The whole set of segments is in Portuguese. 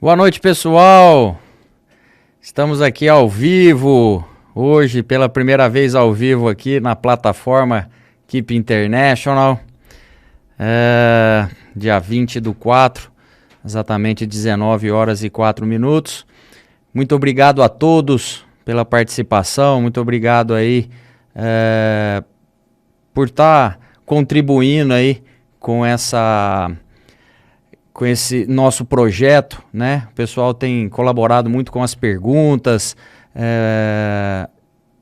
Boa noite, pessoal. Estamos aqui ao vivo, hoje pela primeira vez ao vivo aqui na plataforma Keep International, dia 20/4, exatamente 19 horas e 4 minutos. Muito obrigado a todos pela participação, muito obrigado aí por estar contribuindo aí com esse nosso projeto, né? O pessoal tem colaborado muito com as perguntas,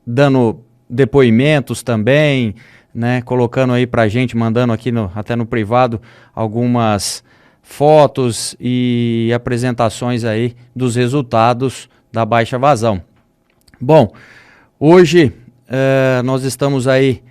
dando depoimentos também, né? Colocando aí pra gente, mandando aqui até no privado algumas fotos e apresentações aí dos resultados da baixa vazão. Bom, hoje nós estamos aí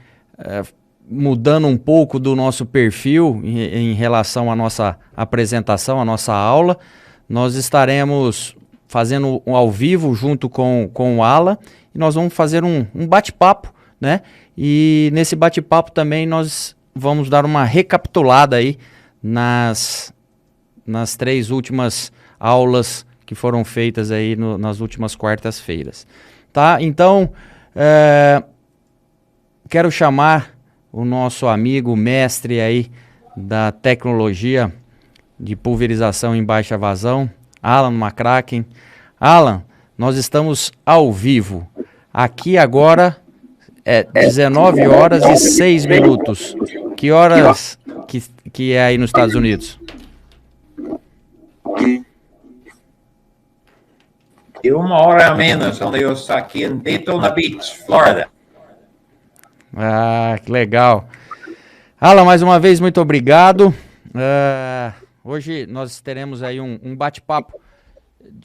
mudando um pouco do nosso perfil em relação à nossa apresentação, à nossa aula. Nós estaremos fazendo ao vivo junto com o Alan e nós vamos fazer um bate-papo, né? E nesse bate-papo também nós vamos dar uma recapitulada aí nas 3 últimas aulas que foram feitas aí nas últimas quartas-feiras, tá? Então, quero chamar o nosso amigo mestre aí da tecnologia de pulverização em baixa vazão, Alan McCracken. Alan, nós estamos ao vivo. Aqui agora é 19 horas e 6 minutos. Que horas que é aí nos Estados Unidos? E 1 hora a menos, onde eu estou aqui em Daytona Beach, Flórida. Ah, que legal. Alan, mais uma vez, muito obrigado. Hoje nós teremos aí um bate-papo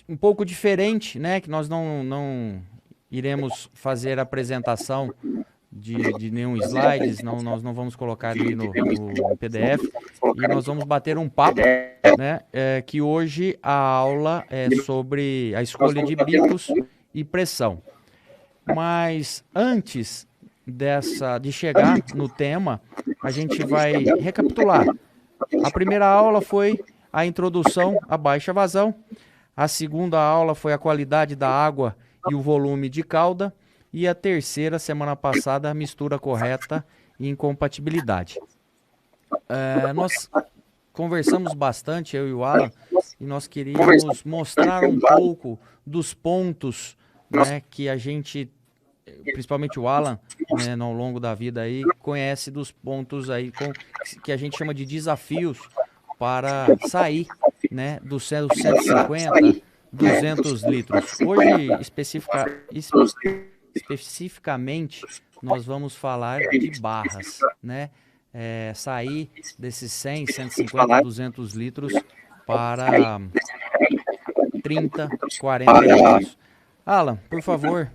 um pouco diferente, né? Que nós não iremos fazer a apresentação de nenhum slides, nós não vamos colocar ali no PDF. E nós vamos bater um papo, né? Que hoje a aula é sobre a escolha de bicos e pressão. Mas antes de chegar no tema, a gente vai recapitular. A primeira aula foi a introdução à baixa vazão. A segunda aula foi a qualidade da água e o volume de cauda. E a terceira, semana passada, a mistura correta e incompatibilidade. Nós conversamos bastante, eu e o Alan, e nós queríamos mostrar um pouco dos pontos, né, que a gente, principalmente o Alan, né, ao longo da vida aí, conhece dos pontos aí que a gente chama de desafios para sair, né, dos 150, 200 litros. Hoje, especificamente, nós vamos falar de barras, né? Sair desses 100, 150, 200 litros para 30, 40 litros. Alan, por favor,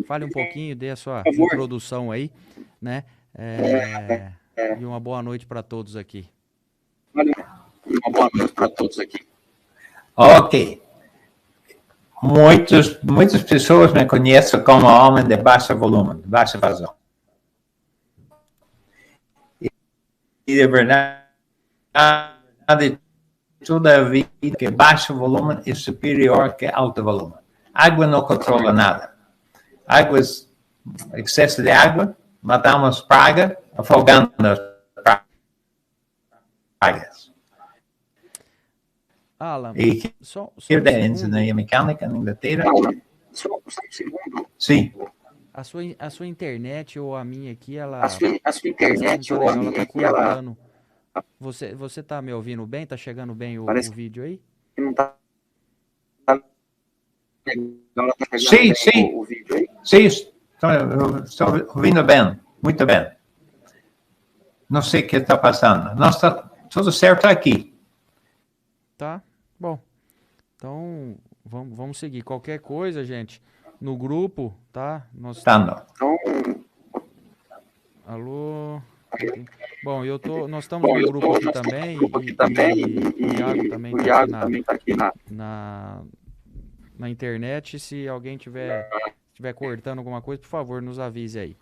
fale um pouquinho, dê a sua introdução aí, né? E uma boa noite para todos aqui. Ok. Muitas pessoas me conhecem como homem de baixo volume, de baixa vazão. E de verdade, toda a vida que baixo volume é superior que alto volume. Água não controla nada. Excesso de água, matamos praga, afogando as pragas. Alan, e só engenharia mecânica na Inglaterra. Só um segundo. Sim. A sua internet ou a minha aqui, ela... A sua internet ou a minha aqui, ela... Você tá me ouvindo bem? Tá chegando bem o vídeo aí? Não tá... Sim. Sim, estou ouvindo bem, muito bem. Não sei o que está passando. Nós está tudo certo aqui. Tá, bom. Então, vamos seguir. Qualquer coisa, gente, no grupo, tá? Alô? Bom, nós estamos no grupo aqui também, e o Iago também está aqui na internet. Se alguém estiver cortando alguma coisa, por favor, nos avise aí.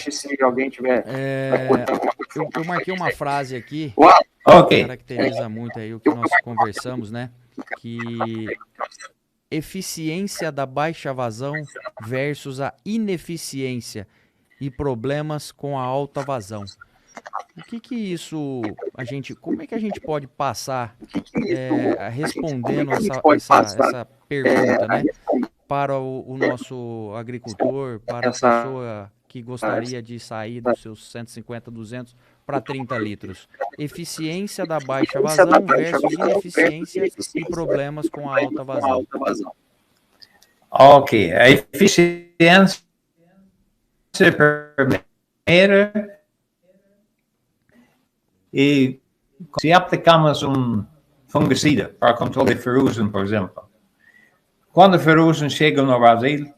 Se alguém tiver... eu marquei uma frase aqui Ok. caracteriza muito aí o que nós conversamos, né? Que eficiência da baixa vazão versus a ineficiência e problemas com a alta vazão. O que isso como é que a gente pode passar respondendo essa pergunta, né? Para o nosso agricultor, para a pessoa que gostaria de sair dos seus 150, 200 para 30 litros. Eficiência da baixa vazão versus ineficiência e problemas com a alta vazão. Ok, a eficiência primeira, e se aplicamos um fungicida para controle de ferrugem, por exemplo, quando a ferrugem chega no Brasil,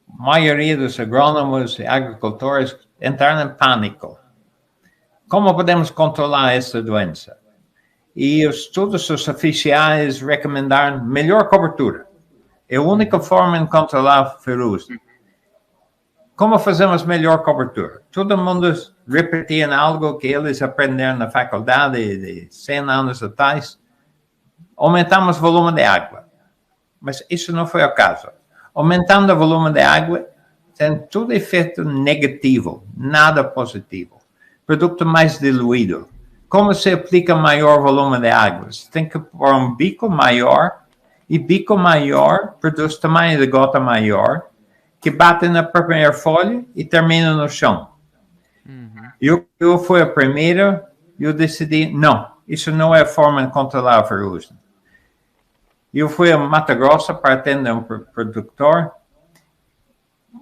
a maioria dos agrônomos e agricultores entraram em pânico. Como podemos controlar essa doença? E todos os oficiais recomendaram melhor cobertura. É a única forma de controlar a ferrugem. Como fazemos melhor cobertura? Todo mundo repetia algo que eles aprenderam na faculdade de 100 anos atrás. Aumentamos o volume de água. Mas isso não foi o caso. Aumentando o volume de água, tem todo efeito negativo, nada positivo. Produto mais diluído. Como se aplica maior volume de água? Você tem que pôr um bico maior, e bico maior produz tamanho de gota maior, que bate na primeira folha e termina no chão. Eu fui a primeira, eu decidi, não, isso não é a forma de controlar a ferrugem. Eu fui a Mato Grosso para atender um produtor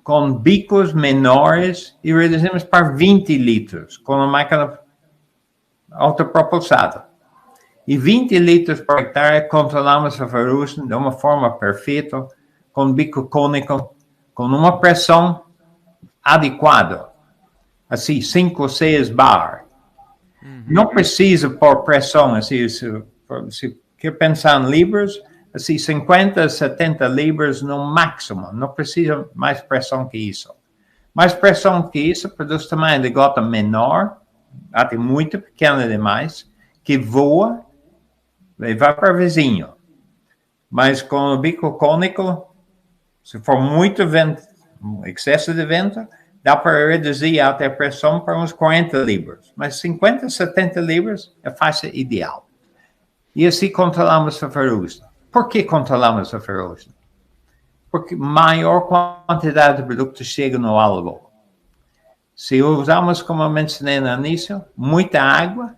com bicos menores e reduzimos para 20 litros, com uma máquina autopropulsada. E 20 litros por hectare controlamos a ferrugem de uma forma perfeita, com bico cônico, com uma pressão adequada, assim, 5 ou 6 bar. Não precisa pôr pressão, assim, se quer pensar em libras, assim, 50, 70 libras no máximo, não precisa mais pressão que isso. Mais pressão que isso produz tamanho de gota menor, até muito pequena demais, que voa e vai para o vizinho. Mas com o bico cônico, se for muito vento, excesso de vento, dá para reduzir até a pressão para uns 40 libras. Mas 50, 70 libras é a faixa ideal. E assim controlamos a ferrugem. Por que controlamos a ferrugem? Porque maior quantidade de produto chega no alvo. Se usamos, como eu mencionei no início, muita água,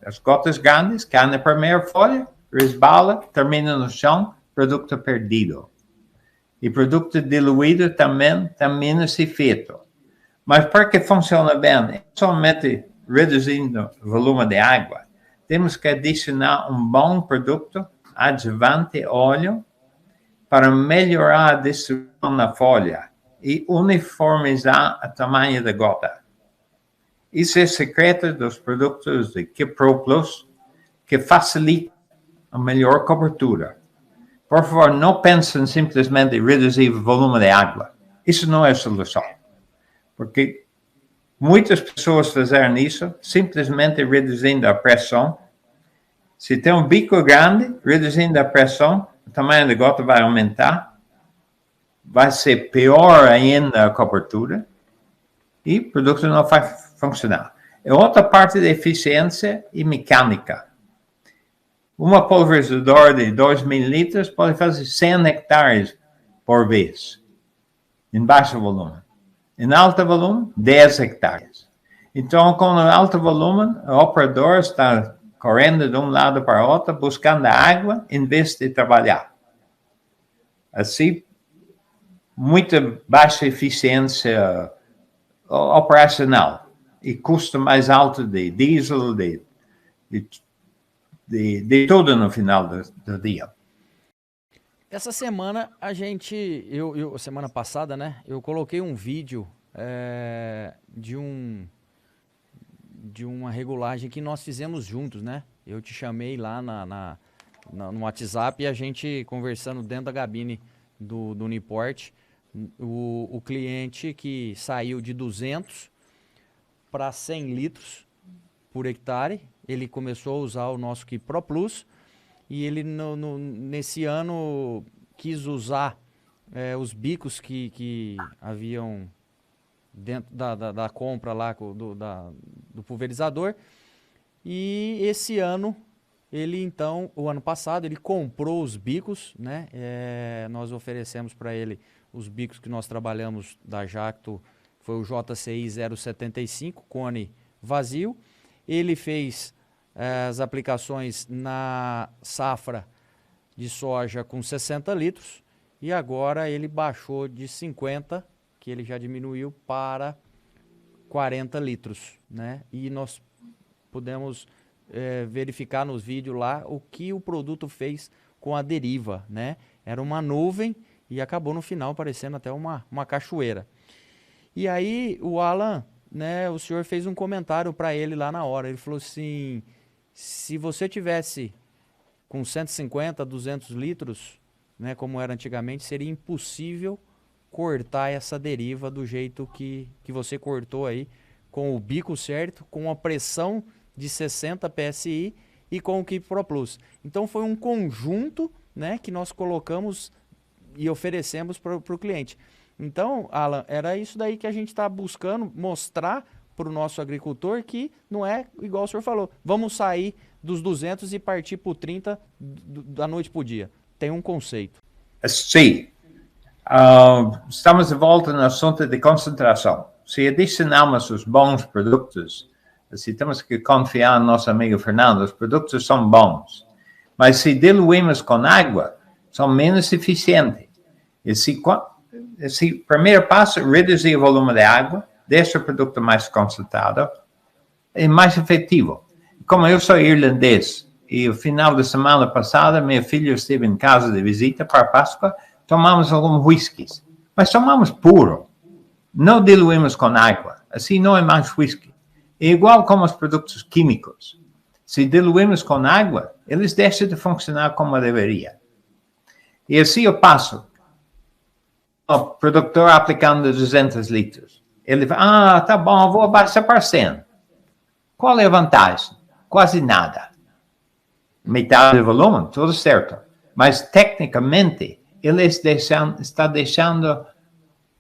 as gotas grandes caem na primeira folha, resbala, termina no chão, produto perdido. E produto diluído também tem menos efeito. Mas para que funcione bem, somente reduzindo o volume de água, temos que adicionar um bom produto, adjuvante óleo, para melhorar a distribuição na folha e uniformizar o tamanho da gota. Isso é o segredo dos produtos de Kipro Plus, que facilita a melhor cobertura. Por favor, não pensem simplesmente em reduzir o volume de água. Isso não é a solução. Porque muitas pessoas fizeram isso simplesmente reduzindo a pressão. Se tem um bico grande, reduzindo a pressão, o tamanho da gota vai aumentar. Vai ser pior ainda a cobertura. E o produto não vai funcionar. É outra parte da eficiência e mecânica. Uma pulverizadora de 2.000 litros pode fazer 100 hectares por vez, em baixo volume. Em alto volume, 10 hectares. Então, com alto volume, o operador está correndo de um lado para o outro, buscando água, em vez de trabalhar. Assim, muita baixa eficiência operacional e custo mais alto de diesel, de tudo no final do dia. Essa semana semana passada, né, eu coloquei um vídeo de uma regulagem que nós fizemos juntos, né? Eu te chamei lá no WhatsApp e a gente conversando dentro da cabine do Uniport, o cliente que saiu de 200 para 100 litros por hectare, ele começou a usar o nosso Keep Pro Plus e ele nesse ano quis usar os bicos que haviam dentro da compra lá do pulverizador. E esse ano, o ano passado, ele comprou os bicos, né? Nós oferecemos para ele os bicos que nós trabalhamos da Jacto, foi o JCI 075, cone vazio. Ele fez as aplicações na safra de soja com 60 litros e agora ele baixou de 50, que ele já diminuiu, para 40 litros, né? E nós pudemos verificar nos vídeos lá o que o produto fez com a deriva, né? Era uma nuvem e acabou no final parecendo até uma cachoeira. E aí o Alan, né, o senhor fez um comentário para ele lá na hora. Ele falou assim, se você tivesse com 150, 200 litros, né, como era antigamente, seria impossível cortar essa deriva do jeito que você cortou aí, com o bico certo, com a pressão de 60 PSI e com o Keep Pro Plus. Então foi um conjunto, né, que nós colocamos e oferecemos para o cliente. Então, Alan, era isso daí que a gente está buscando mostrar para o nosso agricultor, que não é igual o senhor falou, vamos sair dos 200 e partir para o 30 da noite para o dia. Tem um conceito. Sim. Estamos de volta no assunto de concentração. Se adicionamos os bons produtos, assim, temos que confiar no nosso amigo Fernando, os produtos são bons. Mas se diluímos com água, são menos eficientes. Esse primeiro passo, reduzir o volume de água, deixa o produto mais concentrado e mais efetivo. Como eu sou irlandês, e no final da semana passada, meu filho esteve em casa de visita para a Páscoa, tomamos alguns whiskies, mas tomamos puro. Não diluímos com água, assim não é mais whisky. É igual como os produtos químicos. Se diluímos com água, eles deixam de funcionar como deveria. E assim eu passo. O produtor aplicando 200 litros. Ele fala, tá bom, vou abaixar para 100. Qual é a vantagem? Quase nada. Metade do volume, tudo certo. Mas, tecnicamente, ele está deixando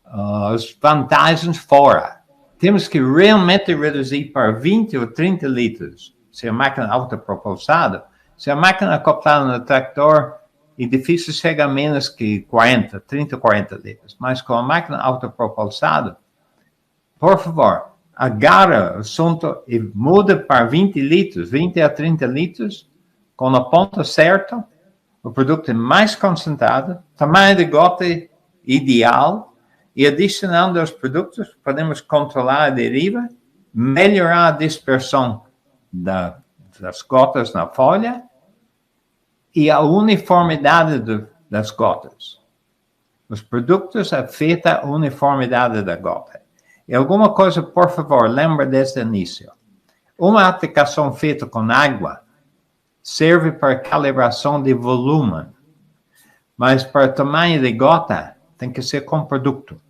as vantagens fora. Temos que realmente reduzir para 20 ou 30 litros. Se a máquina autopropulsada, se a máquina acoplada no tractor, é difícil chegar a menos que 40, 30, 40 litros. Mas com a máquina autopropulsada, por favor, agarra o assunto e muda para 20 litros, 20 a 30 litros, com a ponta certa, o produto é mais concentrado, tamanho de gota ideal, e adicionando os produtos, podemos controlar a deriva, melhorar a dispersão das gotas na folha e a uniformidade das gotas. Os produtos afetam a uniformidade da gota. E alguma coisa, por favor, lembra desde o início. Uma aplicação feita com água serve para calibração de volume, mas para tamanho de gota tem que ser com produto.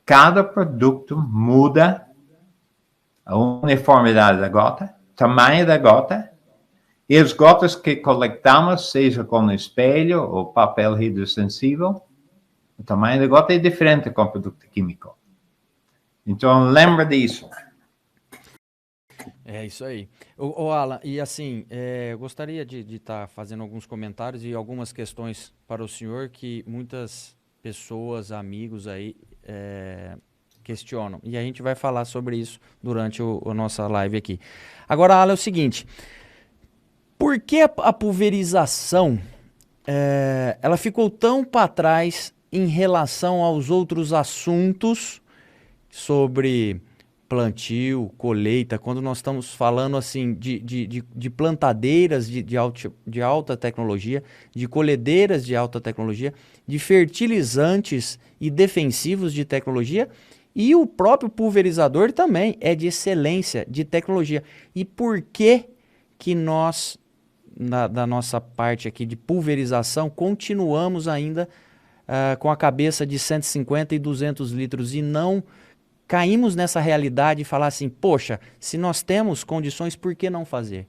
Cada produto muda a uniformidade da gota, tamanho da gota, e as gotas que coletamos, seja com espelho ou papel hidrossensível, o tamanho da gota é diferente com produto químico. Então, lembra disso. É isso aí. Ô Alan, e assim, eu gostaria de estar fazendo alguns comentários e algumas questões para o senhor que muitas pessoas, amigos aí questionam. E a gente vai falar sobre isso durante a nossa live aqui. Agora, Alan, é o seguinte, por que a pulverização ela ficou tão para trás em relação aos outros assuntos sobre plantio, colheita, quando nós estamos falando assim de plantadeiras de alta tecnologia, de colhedeiras de alta tecnologia, de fertilizantes e defensivos de tecnologia, e o próprio pulverizador também é de excelência, de tecnologia. E por que nós, da nossa parte aqui de pulverização, continuamos ainda com a cabeça de 150 e 200 litros e não caímos nessa realidade e falar assim, poxa, se nós temos condições, por que não fazer?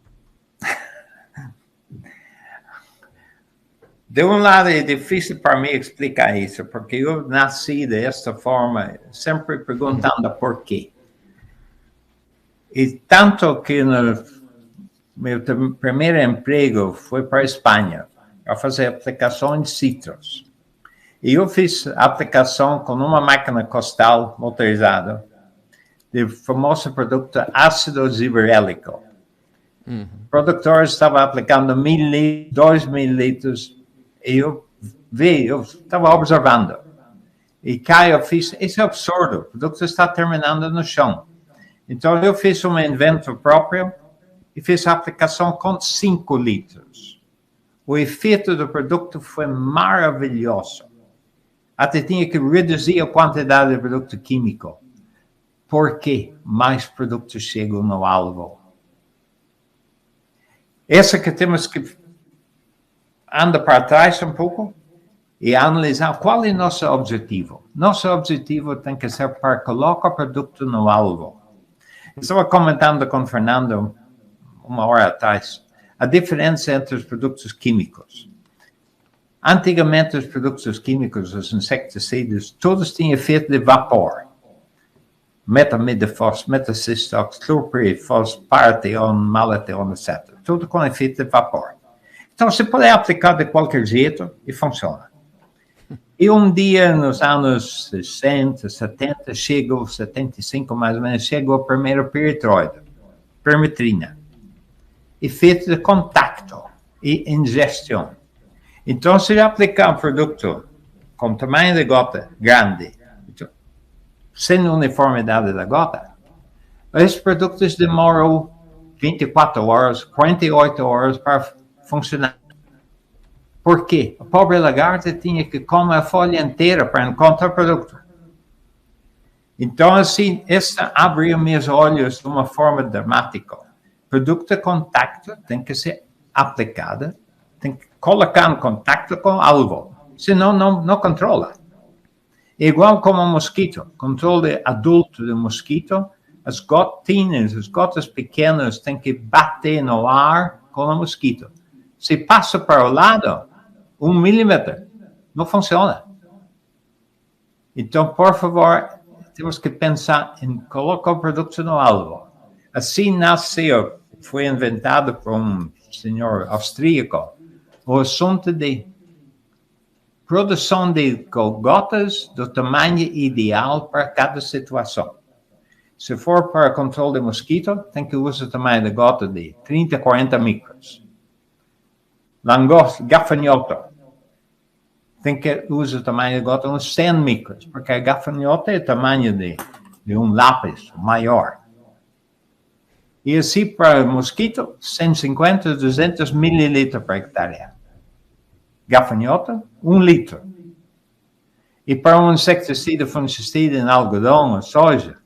De um lado, é difícil para mim explicar isso, porque eu nasci desta forma, sempre perguntando por quê. E tanto que no meu primeiro emprego foi para a Espanha, para fazer aplicação em citros. E eu fiz aplicação com uma máquina costal motorizada, do famoso produto ácido ziberélico. O produtor estava aplicando 1.000 litros, 2.000 litros, e eu estava observando. E cá eu fiz, isso é absurdo, o produto está terminando no chão. Então eu fiz um invento próprio e fiz a aplicação com 5 litros. O efeito do produto foi maravilhoso. Até tinha que reduzir a quantidade de produto químico. Porque mais produtos chegam no alvo. Essa que temos que andar para trás um pouco e analisar qual é nosso objetivo. Nosso objetivo tem que ser para colocar o produto no alvo. Estava comentando com o Fernando uma hora atrás a diferença entre os produtos químicos. Antigamente, os produtos químicos, os inseticidas, todos tinham efeito de vapor. Metamidofos, metacistocos, clorpirifos, parateon, malateon, etc. Tudo com efeito de vapor. Então, você pode aplicar de qualquer jeito e funciona. E um dia, nos anos 60, 70, chegou, 75 mais ou menos, chegou o primeiro peritroide, permetrina. Efeito de contacto e ingestão. Então, se aplicar um produto com tamanho de gota grande, sem uniformidade da gota, esses produtos demoram 24 horas, 48 horas para funcionar. Por quê? A pobre lagarta tinha que comer a folha inteira para encontrar o produto. Então, assim, essa abriu meus olhos de uma forma dramática. Produto de contacto tem que ser aplicado, tem que colocar em contato com o alvo, senão não controla. Igual como um mosquito, controle adulto do mosquito, as gotinhas, as gotas pequenas têm que bater no ar com o mosquito. Se passa para o lado, 1 milímetro, não funciona. Então, por favor, temos que pensar em colocar o produto no alvo. Assim nasceu, foi inventado por um senhor austríaco, o assunto de produção de gotas do tamanho ideal para cada situação. Se for para controle de mosquito, tem que usar o tamanho da gota de 30 a 40 microns. Langosta, gafanhoto, tem que usar o tamanho da gota de uns 100 microns, porque a gafanhoto é o tamanho de um lápis maior. E assim para mosquito, 150 a 200 mililitros por hectare. Gafanhoto, 1 litro. E para um inseticida, fungicida em algodão ou soja,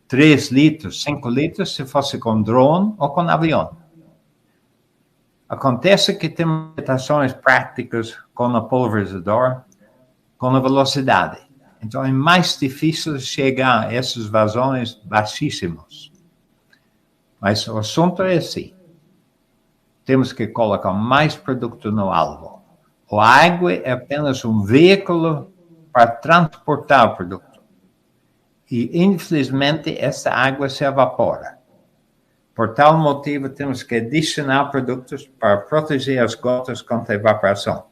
3 litros, 5 litros, se fosse com drone ou com avião. Acontece que temos limitações práticas com o pulverizador, com a velocidade. Então é mais difícil chegar a esses vazões baixíssimos. Mas o assunto é assim. Temos que colocar mais produto no alvo. A água é apenas um veículo para transportar o produto. E, infelizmente, essa água se evapora. Por tal motivo, temos que adicionar produtos para proteger as gotas contra a evaporação.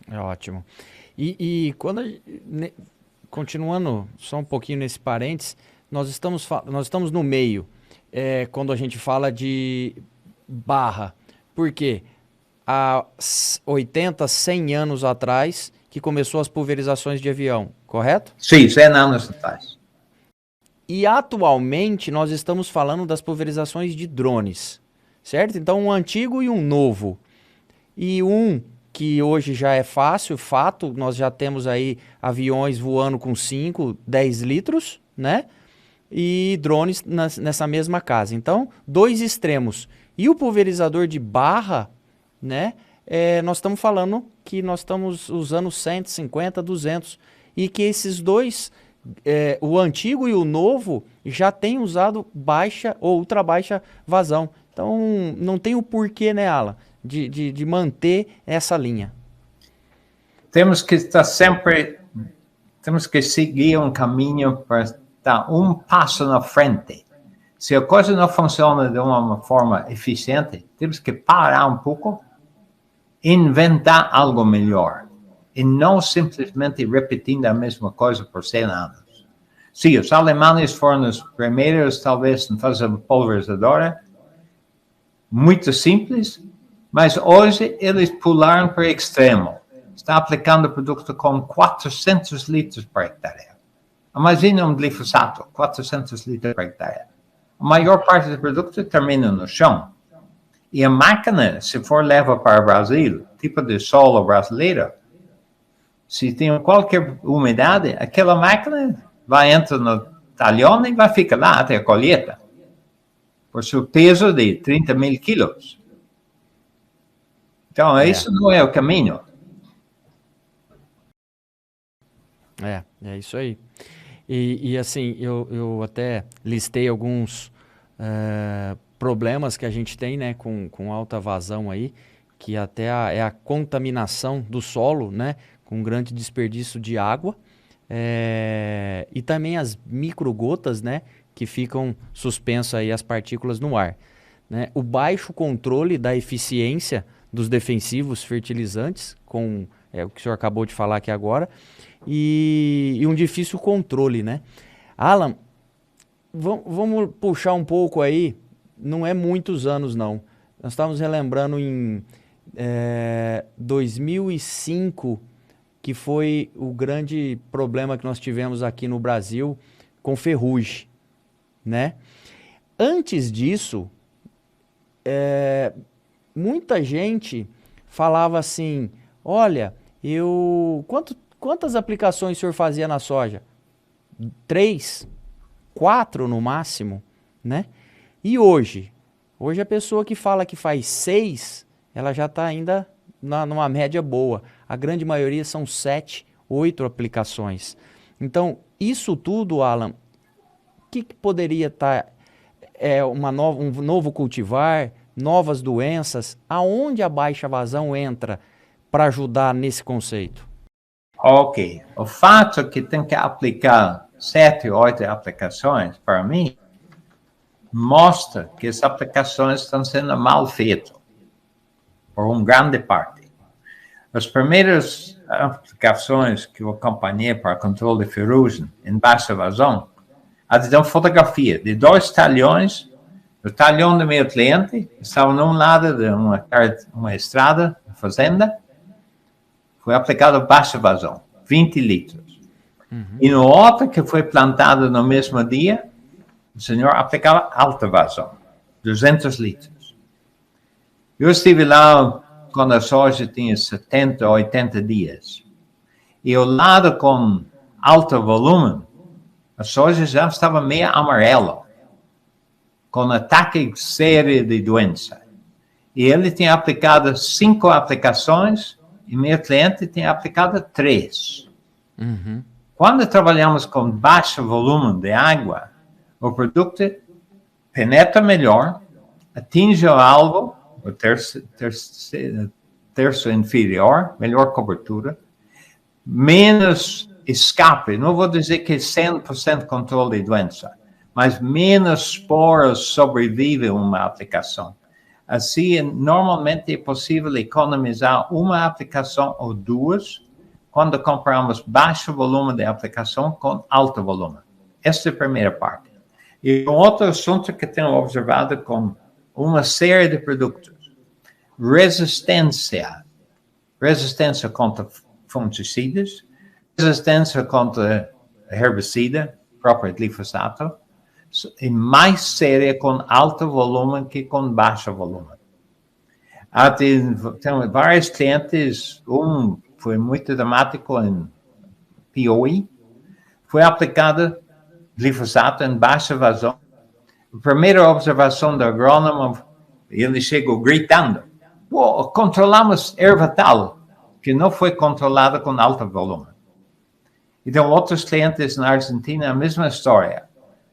É ótimo. E quando continuando só um pouquinho nesse parênteses, nós estamos no meio, quando a gente fala de barra. Por quê? Há 80, 100 anos atrás que começou as pulverizações de avião, correto? Sim, 100 anos atrás. E atualmente nós estamos falando das pulverizações de drones, certo? Então um antigo e um novo. E um que hoje já é fácil, fato, nós já temos aí aviões voando com 5, 10 litros, né? E drones nessa mesma casa. Então, 2 extremos. E o pulverizador de barra, né? Nós estamos falando que nós estamos usando 150, 200. E que esses dois, o antigo e o novo, já têm usado baixa ou ultra baixa vazão. Então, não tem o porquê, né, Alan? de manter essa linha? Temos que seguir um caminho para estar um passo na frente. Se a coisa não funciona de uma forma eficiente, temos que parar um pouco, inventar algo melhor, e não simplesmente repetindo a mesma coisa por 100 anos. Sim, os alemães foram os primeiros, talvez, a fazer pulverizadora, muito simples, mas hoje eles pularam para o extremo. Está aplicando produto com 400 litros por hectare. Imagina um glifosato, 400 litros por hectare. A maior parte do produto termina no chão. E a máquina, se for leva para o Brasil, tipo de solo brasileiro, se tem qualquer umidade, aquela máquina vai entrar no talhão e vai ficar lá até a colheita. Por seu peso de 30 mil quilos. Então, isso não é o caminho. É isso aí. E assim, eu até listei alguns problemas que a gente tem, né, com alta vazão aí, que até é a contaminação do solo, né, com grande desperdício de água, e também as microgotas, né, que ficam suspensas aí as partículas no ar, né? O baixo controle da eficiência dos defensivos fertilizantes, com o que o senhor acabou de falar aqui agora, e um difícil controle, né? Alan, vamos puxar um pouco aí, não é muitos anos não. Nós estávamos relembrando em 2005, que foi o grande problema que nós tivemos aqui no Brasil com ferrugem, né? Antes disso, muita gente falava assim, olha, quantas aplicações o senhor fazia na soja? 3, 4 no máximo, né? E hoje a pessoa que fala que faz 6, ela já está ainda numa média boa. A grande maioria são 7, 8 aplicações. Então, isso tudo, Alan, o que poderia estar? Um novo cultivar, novas doenças, aonde a baixa vazão entra para ajudar nesse conceito? Ok. O fato que tem que aplicar 7, 8 aplicações, para mim, mostra que as aplicações estão sendo mal feitas, por uma grande parte. As primeiras aplicações que eu acompanhei para controle de ferrugem em baixa vazão, de uma fotografia de 2 talhões. O talhão do meu cliente estava num lado de uma estrada, uma fazenda, foi aplicado baixa vazão, 20 litros. E no outro, que foi plantado no mesmo dia, o senhor aplicava alta vazão, 200 litros. Eu estive lá quando a soja tinha 70, 80 dias. E o lado com alto volume, a soja já estava meio amarela, com ataque sério de doença. E ele tinha aplicado 5 aplicações, e meu cliente tinha aplicado 3. Quando trabalhamos com baixo volume de água, o produto penetra melhor, atinge o alvo, o terço inferior, melhor cobertura, menos escape. Não vou dizer que é 100% controle de doença, mas menos esporas sobrevivem a uma aplicação. Assim, normalmente é possível economizar uma aplicação ou 2 quando compramos baixo volume de aplicação com alto volume. Essa é a primeira parte. E um outro assunto que tenho observado com uma série de produtos, resistência contra fungicidas, resistência contra herbicida, próprio glifosato, é mais séria com alto volume que com baixo volume. Tenho vários clientes, foi muito dramático em Piauí, foi aplicado glifosato em baixa vazão. A primeira observação do agrônomo, ele chegou gritando, controlamos erva tal, que não foi controlada com alto volume. Então, outros clientes na Argentina, a mesma história.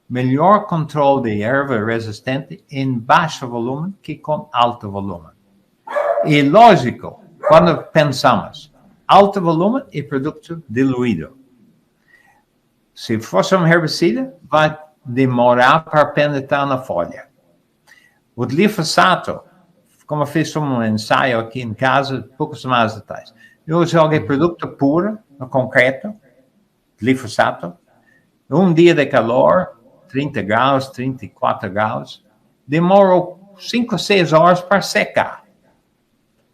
Melhor controle de erva resistente em baixo volume que com alto volume. E lógico, quando pensamos alto volume e produto diluído. Se fosse um herbicida, vai demorar para penetrar na folha. O glifosato, como eu fiz um ensaio aqui em casa, poucos semanas atrás, eu joguei produto puro no concreto, glifosato, um dia de calor, 30 graus, 34 graus, demorou 5 ou 6 horas para secar.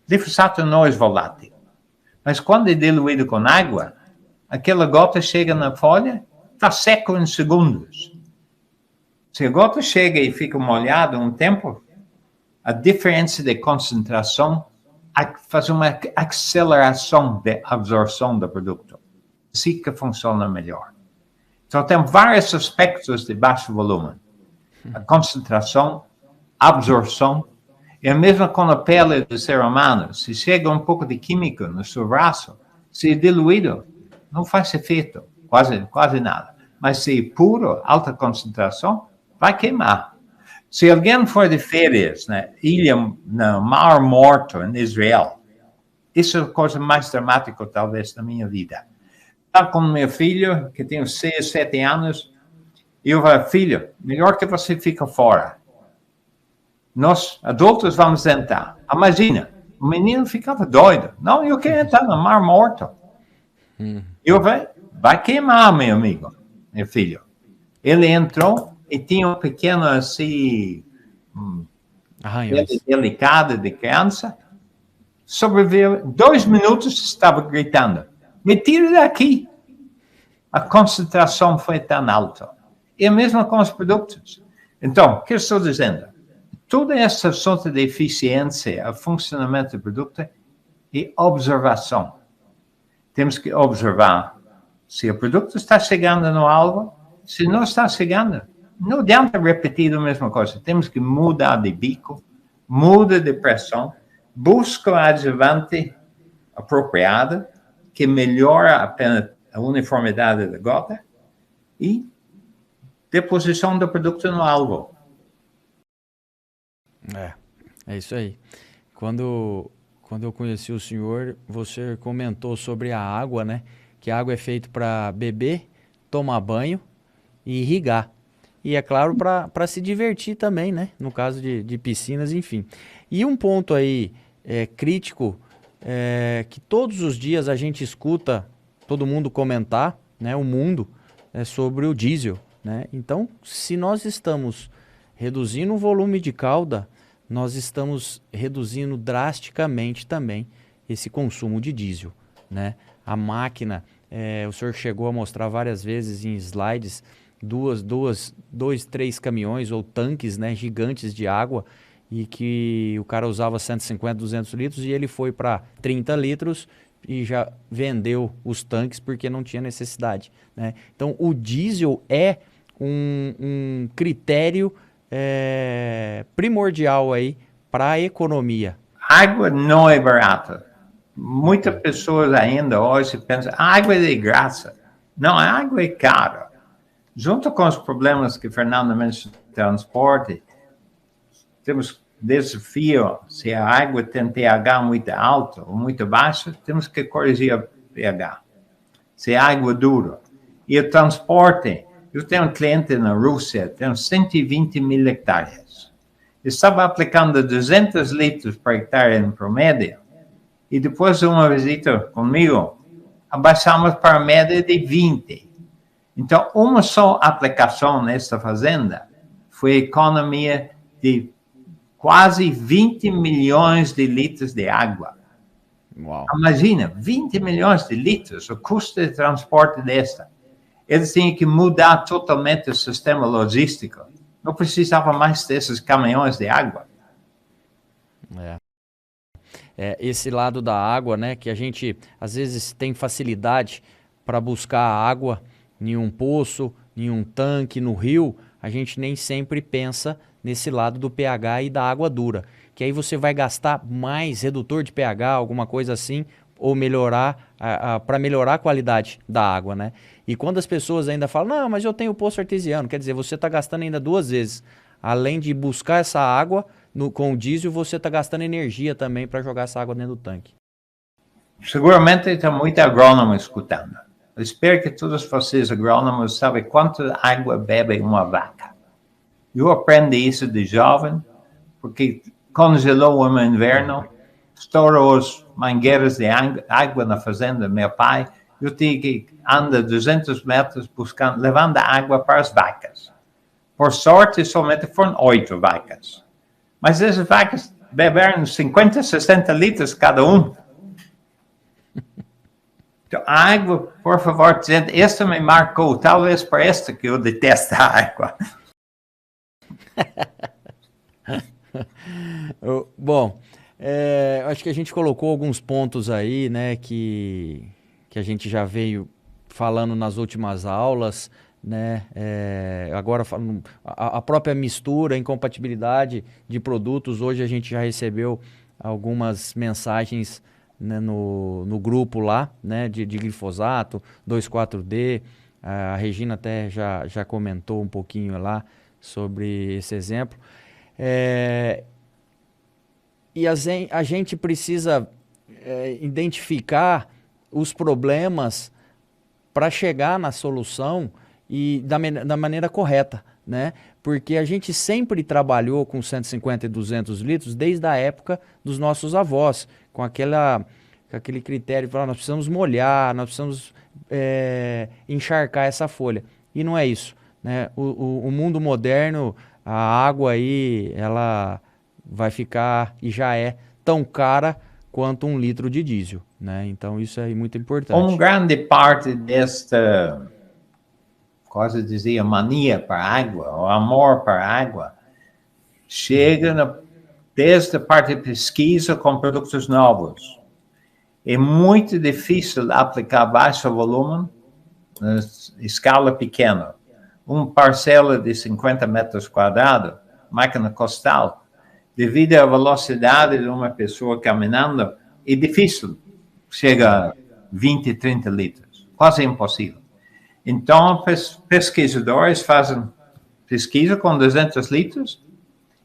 Glifosato não é volátil. Mas quando é diluído com água, aquela gota chega na folha, está seco em segundos. Se a gota chega e fica molhada um tempo, a diferença de concentração faz uma aceleração de absorção do produto. Assim que funciona melhor. Então, tem vários aspectos de baixo volume. A concentração, absorção, e a mesma com a pele do ser humano. Se chega um pouco de químico no seu braço, se é diluído, não faz efeito, quase nada. Mas se é puro, alta concentração, vai queimar. Se alguém for de férias na ilha, no Mar Morto, em Israel, isso é a coisa mais dramática, talvez, da minha vida. Está com meu filho, que tem 6, 7 anos, e eu falo, filho, melhor que você fique fora. Nós, adultos, vamos entrar. Imagina, o menino ficava doido. Não, eu quero entrar no Mar Morto. Eu falei, vai queimar, meu amigo, meu filho. Ele entrou e tinha um pequeno, assim, delicado de criança. Sobreviveu. 2 minutos, estava gritando, me tira daqui. A concentração foi tão alta. E a mesma com os produtos. Então, o que eu estou dizendo? Toda essa sorte de eficiência, o funcionamento do produto e observação. Temos que observar se o produto está chegando no alvo, se não está chegando. Não adianta repetir a mesma coisa. Temos que mudar de bico, muda de pressão, busca o adjuvante apropriado, que melhora a uniformidade da gota e deposição do produto no alvo. É isso aí. Quando eu conheci o senhor, você comentou sobre a água, né? Que a água é feita para beber, tomar banho e irrigar. E é claro, para se divertir também, né? No caso de piscinas, enfim. E um ponto aí crítico, que todos os dias a gente escuta todo mundo comentar, né? O mundo, sobre o diesel, né? Então, se nós estamos reduzindo o volume de cauda, nós estamos reduzindo drasticamente também esse consumo de diesel, né? A máquina, o senhor chegou a mostrar várias vezes em slides, 3 caminhões ou tanques, né, gigantes de água, e que o cara usava 150, 200 litros e ele foi para 30 litros e já vendeu os tanques porque não tinha necessidade, né? Então, o diesel é um critério primordial aí para a economia. Água não é barata. Muitas pessoas ainda hoje pensam, água é de graça. Não, a água é cara. Junto com os problemas que Fernando mencionou de transporte, temos desafio, se a água tem pH muito alto ou muito baixo, temos que corrigir o pH. Se a água é dura. E o transporte, eu tenho um cliente na Rússia, tem 120 mil hectares. Estava aplicando 200 litros por hectare em promédio, e depois de uma visita comigo, abaixamos para a média de 20. Então, uma só aplicação nesta fazenda foi a economia de quase 20 milhões de litros de água. Uau. Imagina, 20 milhões de litros, o custo de transporte desta. Eles tinham que mudar totalmente o sistema logístico. Não precisava mais desses caminhões de água. Esse lado da água, né, que a gente às vezes tem facilidade para buscar água em um poço, em um tanque, no rio, a gente nem sempre pensa nesse lado do pH e da água dura, que aí você vai gastar mais redutor de pH, alguma coisa assim, ou melhorar, para melhorar a qualidade da água, né? E quando as pessoas ainda falam, não, mas eu tenho poço artesiano, quer dizer, você está gastando ainda 2 vezes, além de buscar essa água, com o diesel você está gastando energia também para jogar essa água dentro do tanque. Seguramente tem muito agrônomo escutando. Eu espero que todos vocês, agrônomos, sabem quanta água bebe uma vaca. Eu aprendi isso de jovem, porque congelou o inverno, estourou as mangueiras de água na fazenda do meu pai. Eu tinha que andar 200 metros buscando, levando água para as vacas. Por sorte, somente foram 8 vacas. Mas essas vacas beberam 50, 60 litros cada um. Então, a água, por favor, gente, esta me marcou. Talvez por esta que eu detesto a água. Bom, acho que a gente colocou alguns pontos aí, né, que a gente já veio falando nas últimas aulas, né, agora falando, a própria mistura, a incompatibilidade de produtos, hoje a gente já recebeu algumas mensagens, né, no grupo lá, né, de glifosato, 2,4-D, a Regina até já comentou um pouquinho lá sobre esse exemplo. E a gente precisa identificar os problemas para chegar na solução e da maneira correta, né? Porque a gente sempre trabalhou com 150 e 200 litros desde a época dos nossos avós, com aquele critério de falar, nós precisamos molhar, nós precisamos encharcar essa folha. E não é isso, né? O mundo moderno, a água aí, ela vai ficar e já é tão cara quanto 1 litro de diesel, né? Então isso é muito importante. Grande parte desta, quase dizia, mania para a água, ou amor para a água, chega desde a parte de pesquisa com produtos novos. É muito difícil aplicar baixo volume na escala pequena. Uma parcela de 50 metros quadrados, máquina costal, devido à velocidade de uma pessoa caminhando, é difícil chegar a 20, 30 litros. Quase impossível. Então, pesquisadores fazem pesquisa com 200 litros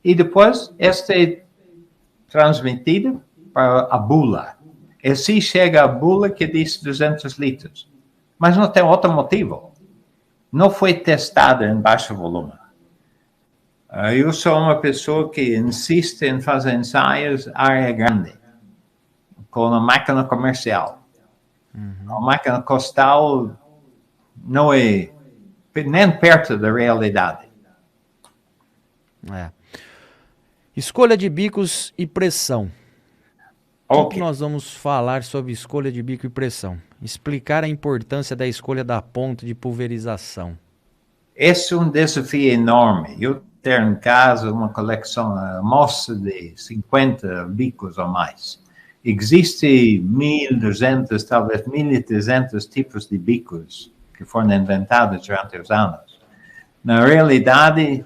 e depois esta é transmitida para a bula. E assim chega a bula que diz 200 litros. Mas não tem outro motivo. Não foi testada em baixo volume. Eu sou uma pessoa que insiste em fazer ensaios área grande, com a máquina comercial. A máquina costal não é nem perto da realidade. Escolha de bicos e pressão. O que nós vamos falar sobre escolha de bico e pressão? Explicar a importância da escolha da ponta de pulverização. Esse é um desafio enorme. Eu tenho em casa uma coleção, amostra de 50 bicos ou mais. Existem 1.200, talvez 1.300 tipos de bicos que foram inventados durante os anos. Na realidade,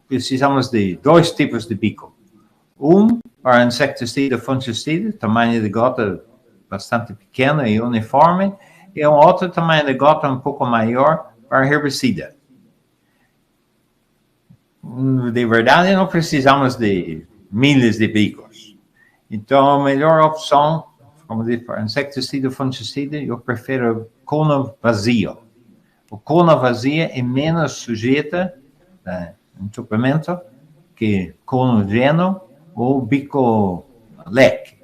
precisamos de 2 tipos de bico. Um para insecticida, fungicida, tamanho de gota bastante pequeno e uniforme, e um outro tamanho de gota um pouco maior para herbicida. De verdade, não precisamos de milhares de bicos. Então, a melhor opção, como disse, para insecticida, fungicida, eu prefiro cono vazio. O cono vazio é menos sujeita a entupimento que cono lleno ou bico leque.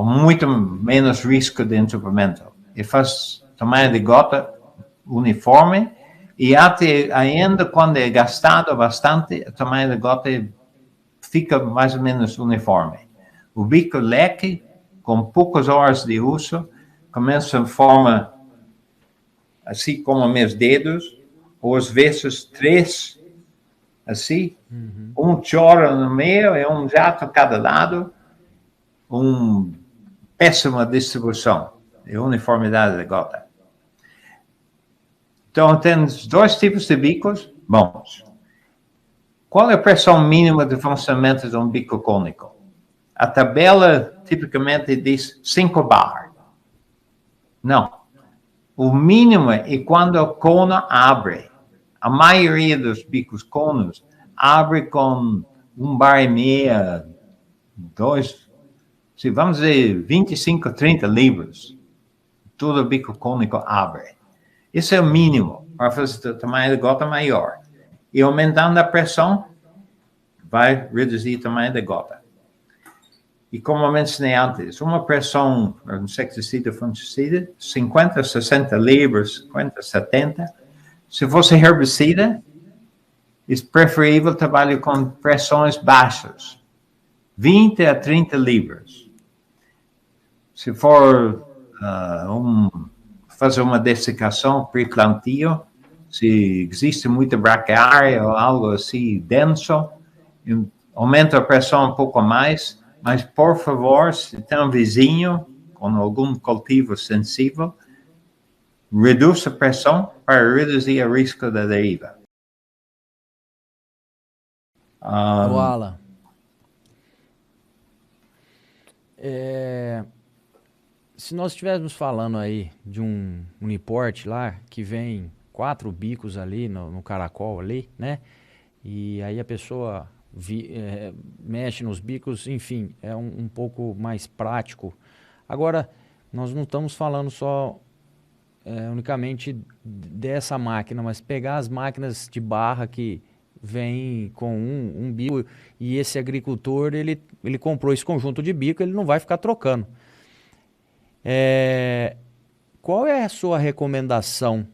Muito menos risco de entupimento. E faz tamanho de gota uniforme e até ainda quando é gastado bastante, o tamanho da gota fica mais ou menos uniforme. O bico leque, com poucas horas de uso, começa em forma assim como meus dedos, ou às vezes 3, assim, um choro no meio e um jato a cada lado, péssima distribuição e uniformidade da gota. Então, temos 2 tipos de bicos bons. Qual é a pressão mínima de funcionamento de um bico cônico? A tabela tipicamente diz 5 bar. Não. O mínimo é quando o cono abre. A maioria dos bicos conos abre com bar e meia, se vamos dizer 25, 30 libras, todo o bico cônico abre. Isso é o mínimo para fazer o tamanho da gota maior. E aumentando a pressão, vai reduzir o tamanho da gota. E como eu mencionei antes, uma pressão, um insecticida, fungicida, 50, 60 libras, 50, 70. Se fosse herbicida, é preferível trabalhar com pressões baixas, 20 a 30 libras. Se for fazer uma dessecação pré-plantio, se existe muita braquiária ou algo assim denso, aumenta a pressão um pouco mais, mas, por favor, se tem um vizinho com algum cultivo sensível, reduz a pressão para reduzir o risco da deriva. Alan, se nós estivéssemos falando aí de um uniporte lá, que vem 4 bicos ali no caracol ali, né? E aí a pessoa mexe nos bicos, enfim, é um pouco mais prático. Agora, nós não estamos falando só unicamente dessa máquina, mas pegar as máquinas de barra que vem com um bico, e esse agricultor, ele comprou esse conjunto de bico, ele não vai ficar trocando. Qual é a sua recomendação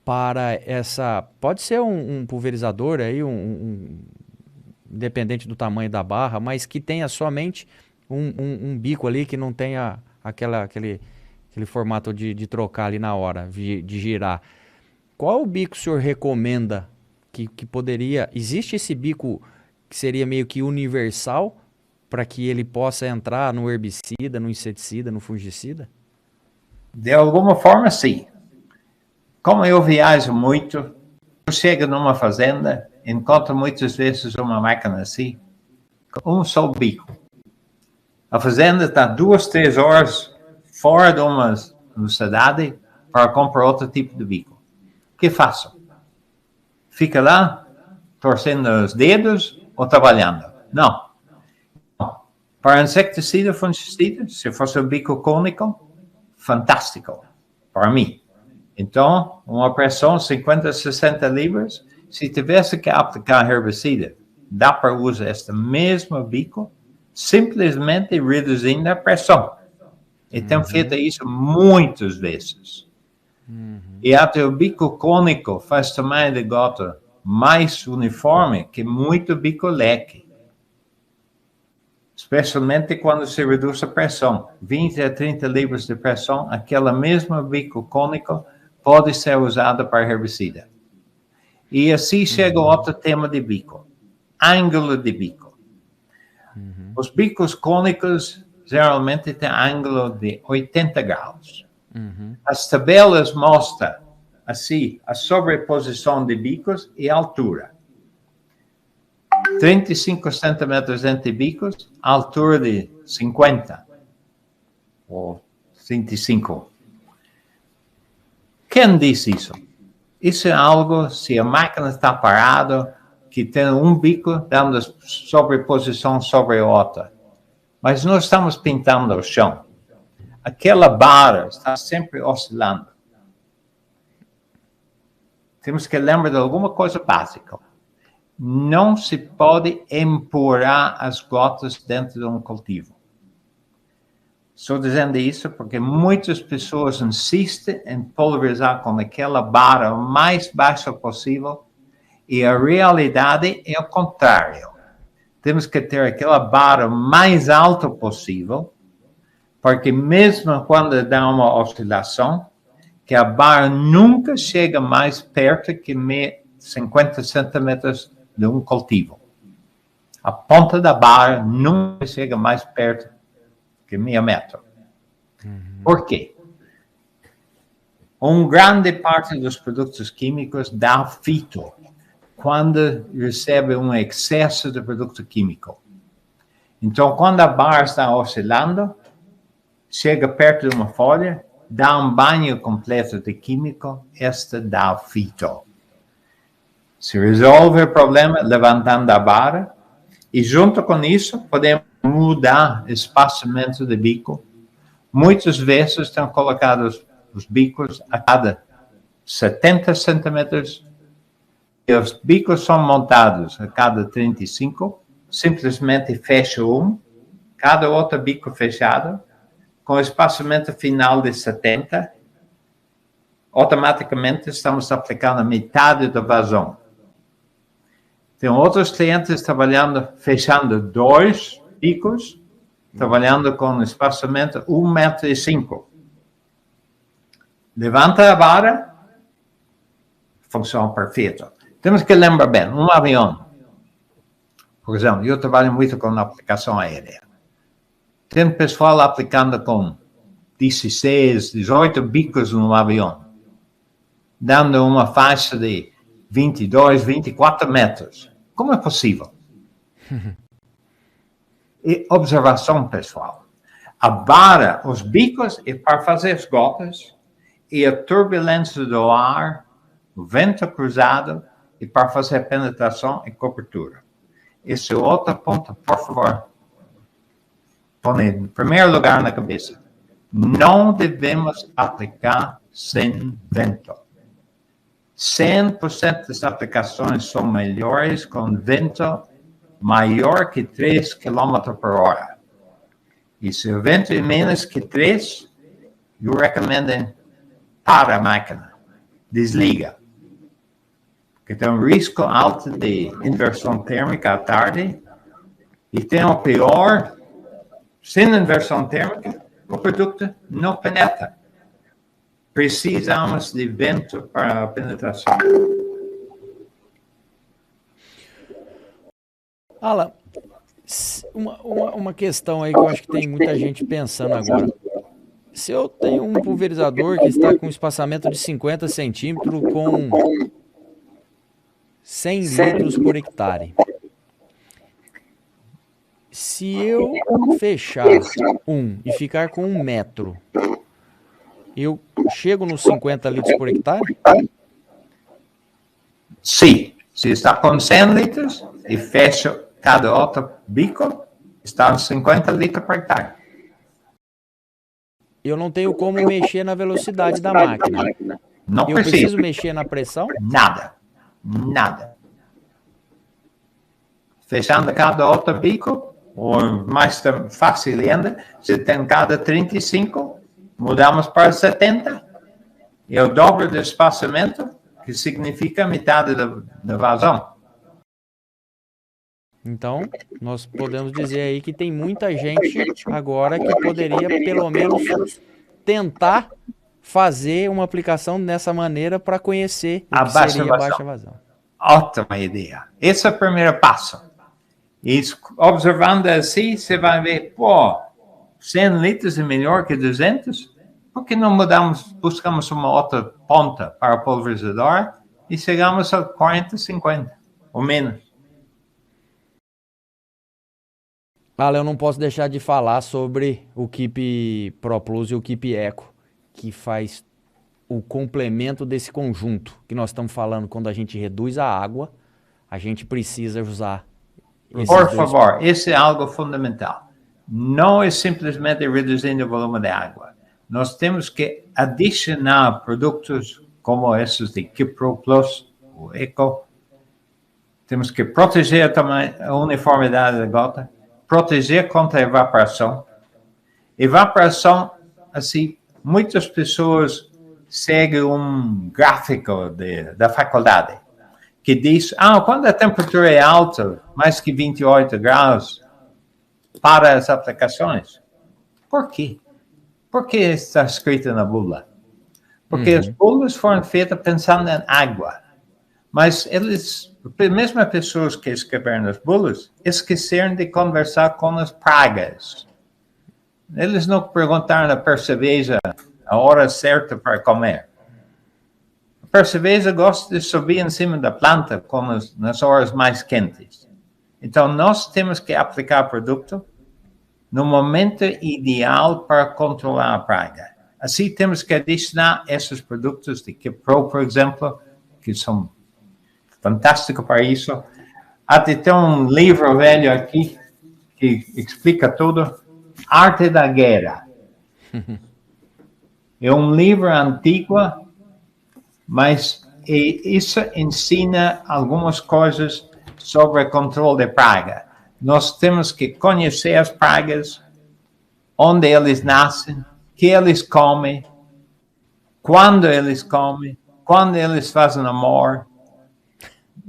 para essa... Pode ser um pulverizador aí, independente do tamanho da barra, mas que tenha somente um bico ali, que não tenha aquele formato de trocar ali na hora, de girar. Qual o bico o senhor recomenda que poderia... Existe esse bico que seria meio que universal para que ele possa entrar no herbicida, no inseticida, no fungicida? De alguma forma, sim. Como eu viajo muito, eu chego numa fazenda, encontro muitas vezes uma máquina assim, com um só bico. A fazenda está 2, 3 horas fora de uma cidade para comprar outro tipo de bico. O que faço? Fica lá, torcendo os dedos ou trabalhando? Não. Para inseticida, fungicida, se fosse um bico cônico, fantástico, para mim. Então, uma pressão 50, 60 libras, se tivesse que aplicar herbicida, dá para usar este mesmo bico, simplesmente reduzindo a pressão. E tem feito isso muitas vezes. E até o bico cônico faz tamanho de gota mais uniforme que muito bico leque. Especialmente quando se reduz a pressão. 20 a 30 libras de pressão, aquela mesma bico cônico pode ser usada para herbicida. E assim chega outro tema de bico. Ângulo de bico. Os bicos cônicos geralmente têm ângulo de 80 graus. As tabelas mostram assim a sobreposição de bicos e a altura. 35 centímetros entre bicos, altura de 50 ou 25. Quem disse isso? Isso é algo, se a máquina está parada, que tem um bico dando sobreposição sobre a outra. Mas nós estamos pintando o chão. Aquela barra está sempre oscilando. Temos que lembrar de alguma coisa básica. Não se pode empurrar as gotas dentro de um cultivo. Estou dizendo isso porque muitas pessoas insistem em pulverizar com aquela barra o mais baixa possível e a realidade é o contrário. Temos que ter aquela barra mais alta possível, porque mesmo quando dá uma oscilação, que a barra nunca chega mais perto que 50 centímetros de um cultivo. A ponta da barra nunca chega mais perto que meio metro. Por quê? Uma grande parte dos produtos químicos dá fito quando recebe um excesso de produto químico. Então, quando a barra está oscilando, chega perto de uma folha, dá um banho completo de químico, esta dá fito. Se resolve o problema levantando a vara e, junto com isso, podemos mudar o espaçamento do bico. Muitas vezes estão colocados os bicos a cada 70 centímetros e os bicos são montados a cada 35, simplesmente fecha um, cada outro bico fechado, com espaçamento final de 70, automaticamente estamos aplicando a metade do vazão. Tem outros clientes trabalhando, fechando 2 bicos, trabalhando com espaçamento 1,5 m. Levanta a vara, funciona perfeito. Temos que lembrar bem, um avião, por exemplo, eu trabalho muito com aplicação aérea. Tem pessoal aplicando com 16, 18 bicos no avião, dando uma faixa de 22, 24 metros. Como é possível? E observação, pessoal. A vara, os bicos, é para fazer as gotas, e a turbulência do ar, o vento cruzado, é para fazer penetração e cobertura. Esse é outro ponto, por favor. Põe em primeiro lugar na cabeça. Não devemos aplicar sem vento. 100% das aplicações são melhores com vento maior que 3 km por hora. E se o vento é menos que 3, eu recomendo para a máquina. Desliga. Porque tem um risco alto de inversão térmica à tarde. E tem o pior, sem inversão térmica, o produto não penetra. Precisamos de vento para a penetração. Alan, uma questão aí que eu acho que tem muita gente pensando agora. Se eu tenho um pulverizador que está com espaçamento de 50 centímetros com 100 litros por hectare. Se eu fechar um e ficar com 1 metro, eu chego nos 50 litros por hectare? Sim. Se está com 100 litros e fecha cada outro bico, está nos 50 litros por hectare. Eu não tenho como mexer na velocidade da máquina. Não Eu precisa. preciso mexer na pressão? Nada. Fechando cada outro bico, ou mais fácil ainda, se tem cada 35, mudamos para 70, e o dobro do espaçamento, que significa metade da vazão. Então, nós podemos dizer aí que tem muita gente agora que poderia, pelo menos, tentar fazer uma aplicação dessa maneira para conhecer o que seria a baixa vazão. Ótima ideia. Esse é o primeiro passo. E observando assim, você vai ver, 100 litros é melhor que 200? Por que não buscamos uma outra ponta para o pulverizador e chegamos a 40, 50 ou menos? Alan, eu não posso deixar de falar sobre o Keep Pro Plus e o Keep Eco, que faz o complemento desse conjunto que nós estamos falando. Quando a gente reduz a água, a gente precisa usar esses Por dois. favor, isso é algo fundamental. Não é simplesmente reduzindo o volume de água. Nós temos que adicionar produtos como esses de Keep Pro Plus, o Eco. Temos que proteger a uniformidade da gota, proteger contra a evaporação. Evaporação, assim, muitas pessoas seguem um gráfico da faculdade que diz, quando a temperatura é alta, mais que 28 graus, para as aplicações. Por quê? Por que está escrito na bula? Porque as bulas foram feitas pensando em água. Mas mesmo as pessoas que escreveram as bulas, esqueceram de conversar com as pragas. Eles não perguntaram a perceveja a hora certa para comer. A perceveja gosta de subir em cima da planta nas horas mais quentes. Então, nós temos que aplicar o produto no momento ideal para controlar a praga. Assim, temos que adicionar esses produtos de Keep Pro, por exemplo, que são fantástico para isso. Até tem um livro velho aqui que explica tudo. Arte da Guerra. É um livro antigo, mas isso ensina algumas coisas sobre controle de praga. Nós temos que conhecer as pragas, onde eles nascem, que eles comem, quando eles fazem amor,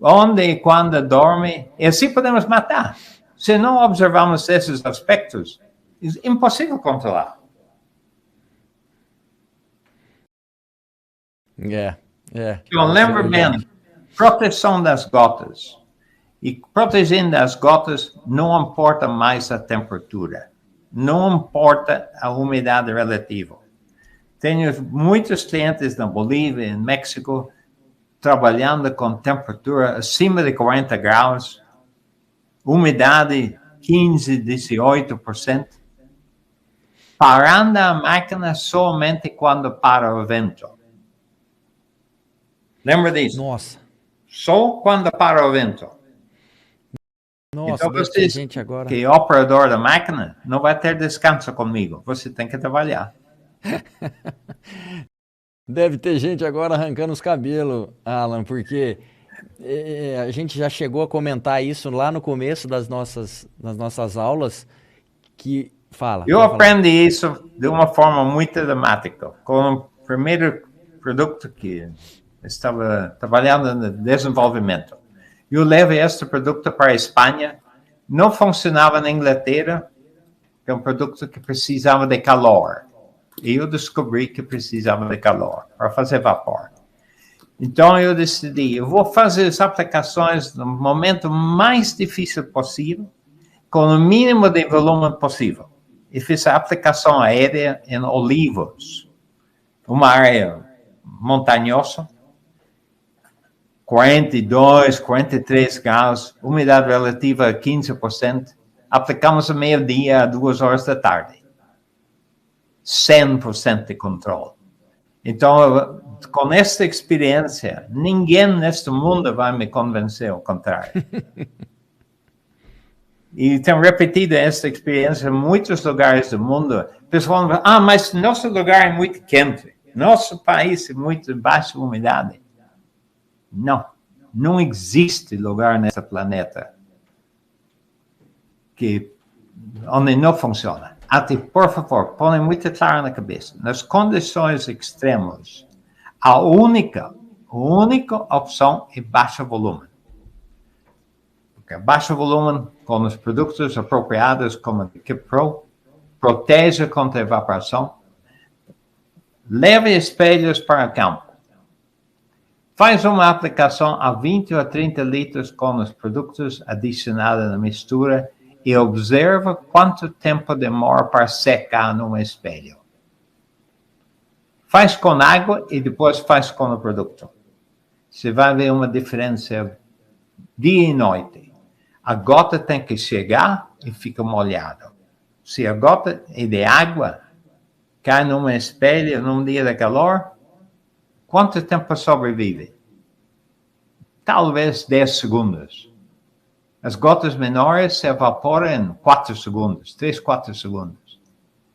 onde e quando dormem, e assim podemos matar. Se não observarmos esses aspectos, é impossível controlar. Eu lembro bem, proteção das gotas. E protegendo as gotas, não importa mais a temperatura, não importa a umidade relativa. Tenho muitos clientes na Bolívia, em México, trabalhando com temperatura acima de 40 graus, umidade 15, 18%, parando a máquina somente quando para o vento. Lembra disso? Nossa. Só quando para o vento. Nossa, então você, gente agora. que é operador da máquina, não vai ter descanso comigo. Você tem que trabalhar. Deve ter gente agora arrancando os cabelos, Alan, porque a gente já chegou a comentar isso lá no começo das nossas aulas, que Eu aprendi isso de uma forma muito dramática. Com o primeiro produto que estava trabalhando no desenvolvimento. Eu levei este produto para a Espanha, não funcionava na Inglaterra, é um produto que precisava de calor. E eu descobri que precisava de calor para fazer vapor. Então eu decidi, eu vou fazer as aplicações no momento mais difícil possível, com o mínimo de volume possível. E fiz a aplicação aérea em Olivos, uma área montanhosa, 42, 43 graus, umidade relativa a 15%. Aplicamos a meio-dia a 2 horas da tarde. 100% de controle. Então, com esta experiência, ninguém neste mundo vai me convencer ao contrário. E tenho repetido esta experiência em muitos lugares do mundo. O pessoal fala, mas nosso lugar é muito quente. Nosso país é muito baixa umidade. Não existe lugar nesse planeta onde não funciona. Até, por favor, põe muito claro na cabeça. Nas condições extremas, a única opção é baixo volume. Porque baixo volume, com os produtos apropriados, como a KeepPro, protege contra evaporação. Leve espelhos para o campo. Faz uma aplicação a 20 ou 30 litros com os produtos adicionados na mistura e observa quanto tempo demora para secar num espelho. Faz com água e depois faz com o produto. Você vai ver uma diferença dia e noite. A gota tem que chegar e fica molhada. Se a gota é de água, cai num espelho num dia de calor, quanto tempo sobrevive? Talvez 10 segundos. As gotas menores se evaporam em 4 segundos, 3, 4 segundos.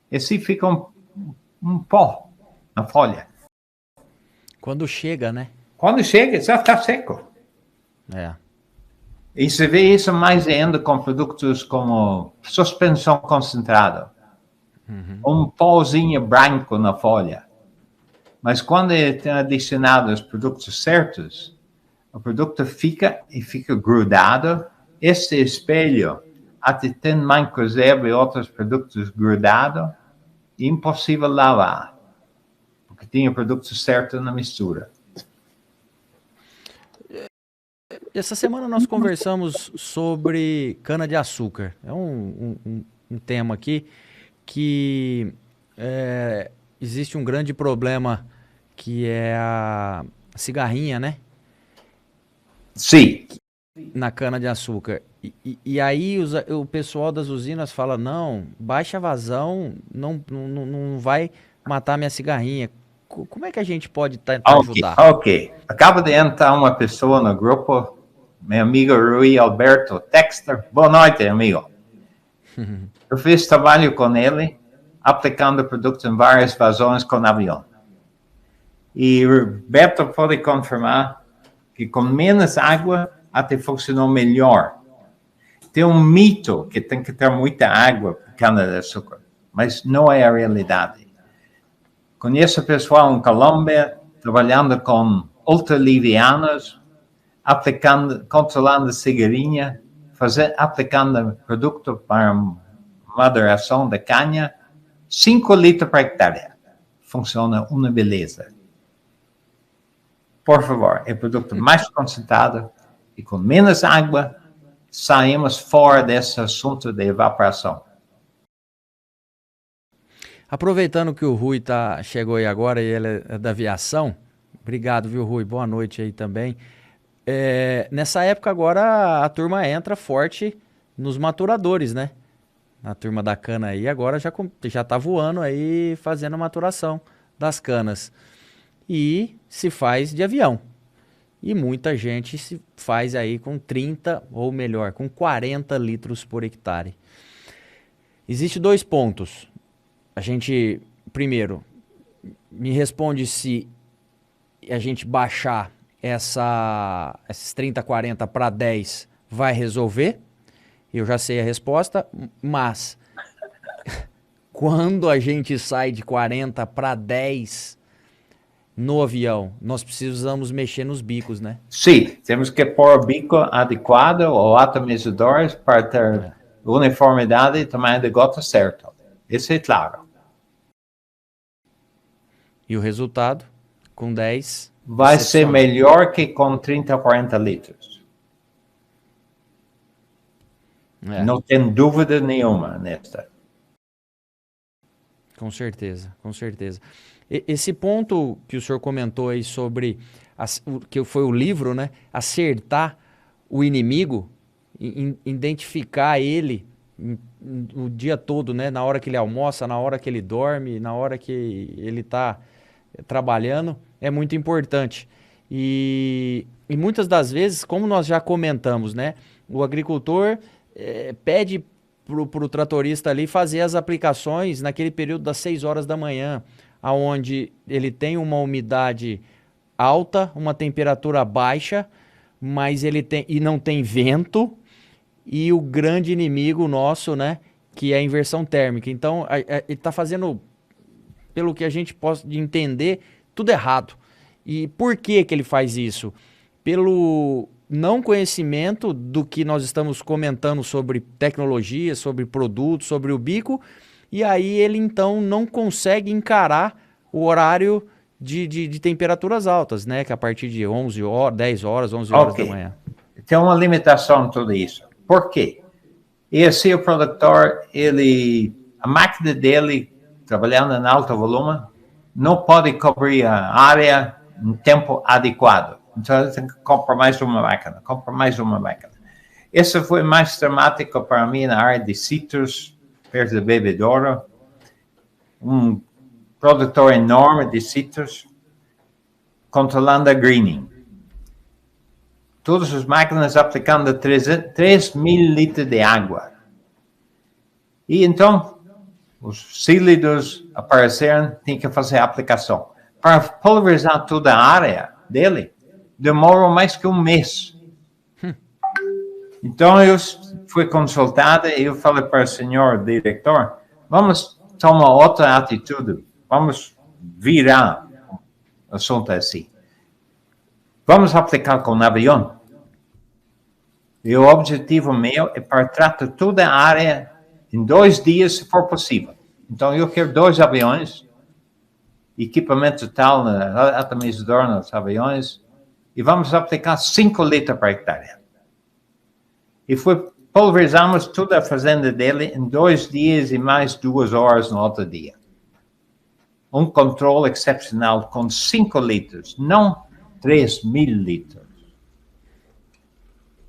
E assim fica um pó na folha. Quando chega, né? Quando chega, já está seco. E se vê isso mais ainda com produtos como suspensão concentrada. Um pozinho branco na folha. Mas quando tem adicionado os produtos certos, o produto fica grudado. Este espelho até tem mancozeb e outros produtos grudados. E impossível lavar. Porque tem o produto certo na mistura. Essa semana nós conversamos sobre cana-de-açúcar. É um tema aqui que existe um grande problema que é a cigarrinha, né? Sim. Na cana-de-açúcar. E aí o pessoal das usinas fala, não, baixa vazão não vai matar minha cigarrinha. como é que a gente pode tentar ajudar? Ok. Acaba de entrar uma pessoa no grupo, meu amigo Rui Alberto Texter. Boa noite, amigo. Eu fiz trabalho com ele, aplicando produtos em várias vazões com avião. E Roberto pode confirmar que com menos água até funcionou melhor. Tem um mito que tem que ter muita água para cana-de-açúcar, mas não é a realidade. Conheço pessoal em Colômbia trabalhando com ultralivianos, aplicando, controlando cigarinha, aplicando produto para maduração da canha, 5 litros por hectare. Funciona uma beleza. Por favor, é produto mais concentrado e com menos água, saímos fora desse assunto de evaporação. Aproveitando que o Rui chegou aí agora e ele é da aviação, obrigado, viu, Rui? Boa noite aí também. Nessa época agora a turma entra forte nos maturadores, né? A turma da cana aí agora já tá voando aí fazendo a maturação das canas. E se faz de avião. E muita gente se faz aí com 30, ou melhor, com 40 litros por hectare. Existem 2 pontos. A gente, primeiro, me responde se a gente baixar esses 30, 40 para 10 vai resolver. Eu já sei a resposta, mas quando a gente sai de 40 para 10 no avião, nós precisamos mexer nos bicos, né? Sim, temos que pôr o bico adequado ou atomizadores para ter uniformidade e tamanho de gota certo. Isso é claro. E o resultado, com 10... vai ser melhor que com 30 ou 40 litros. Não tem dúvida nenhuma nesta. Com certeza, com certeza. Esse ponto que o senhor comentou aí sobre, que foi o livro, né? Acertar o inimigo, identificar ele o dia todo, né? Na hora que ele almoça, na hora que ele dorme, na hora que ele está trabalhando, é muito importante. E muitas das vezes, como nós já comentamos, né? O agricultor pede para o tratorista ali fazer as aplicações naquele período das 6 horas da manhã, onde ele tem uma umidade alta, uma temperatura baixa, mas não tem vento, e o grande inimigo nosso, né, que é a inversão térmica. Então, ele está fazendo, pelo que a gente pode entender, tudo errado. E por que ele faz isso? Pelo não conhecimento do que nós estamos comentando sobre tecnologia, sobre produtos, sobre o bico, e aí ele então não consegue encarar o horário de temperaturas altas, né? Que é a partir de 11 horas, 10 horas, 11 horas da manhã. Tem uma limitação em tudo isso. Por quê? E assim o produtor, a máquina dele, trabalhando em alto volume, não pode cobrir a área em tempo adequado. Então ele tem que comprar mais uma máquina. Isso foi mais dramático para mim na área de citros, perto de Bebedouro. Um produtor enorme de citros, controlando a greening. Todas as máquinas aplicando 3.000 litros de água. E então, os sílidos apareceram, tem que fazer a aplicação. Para pulverizar toda a área dele, demorou mais que um mês. Então, eu fui consultado e eu falei para o senhor diretor, vamos tomar outra atitude, vamos virar o assunto assim. Vamos aplicar com o avião. E o objetivo meu é para tratar toda a área em 2 dias, se for possível. Então, eu quero 2 aviões, equipamento tal, atomizador nos aviões, e vamos aplicar 5 litros por hectare. E pulverizamos toda a fazenda dele em 2 dias e mais 2 horas no outro dia. Um controle excepcional com 5 litros, não 3.000 litros.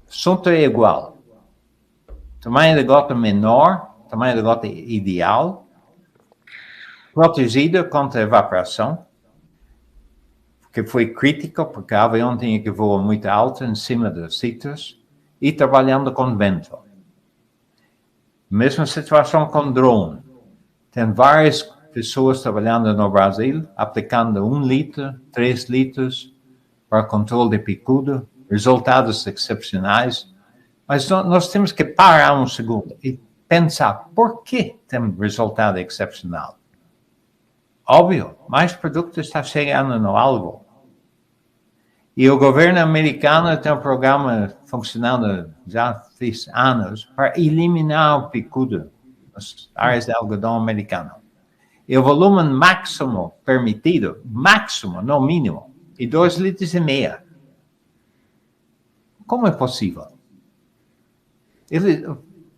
O assunto é igual. Tamanho da gota menor, tamanho da gota ideal, protegida contra evaporação, que foi crítico, porque o avião tinha que voar muito alto em cima dos sítios e trabalhando com vento. Mesma situação com drone. Tem várias pessoas trabalhando no Brasil, aplicando 1 litro, 3 litros para controle de picudo, resultados excepcionais. Mas nós temos que parar um segundo e pensar, por que tem resultado excepcional? Óbvio, mais produto está chegando no alvo. E o governo americano tem um programa funcionando já faz anos para eliminar o picudo nas áreas de algodão americano. E o volume máximo permitido, máximo, não mínimo, é 2,5 litros. Como é possível?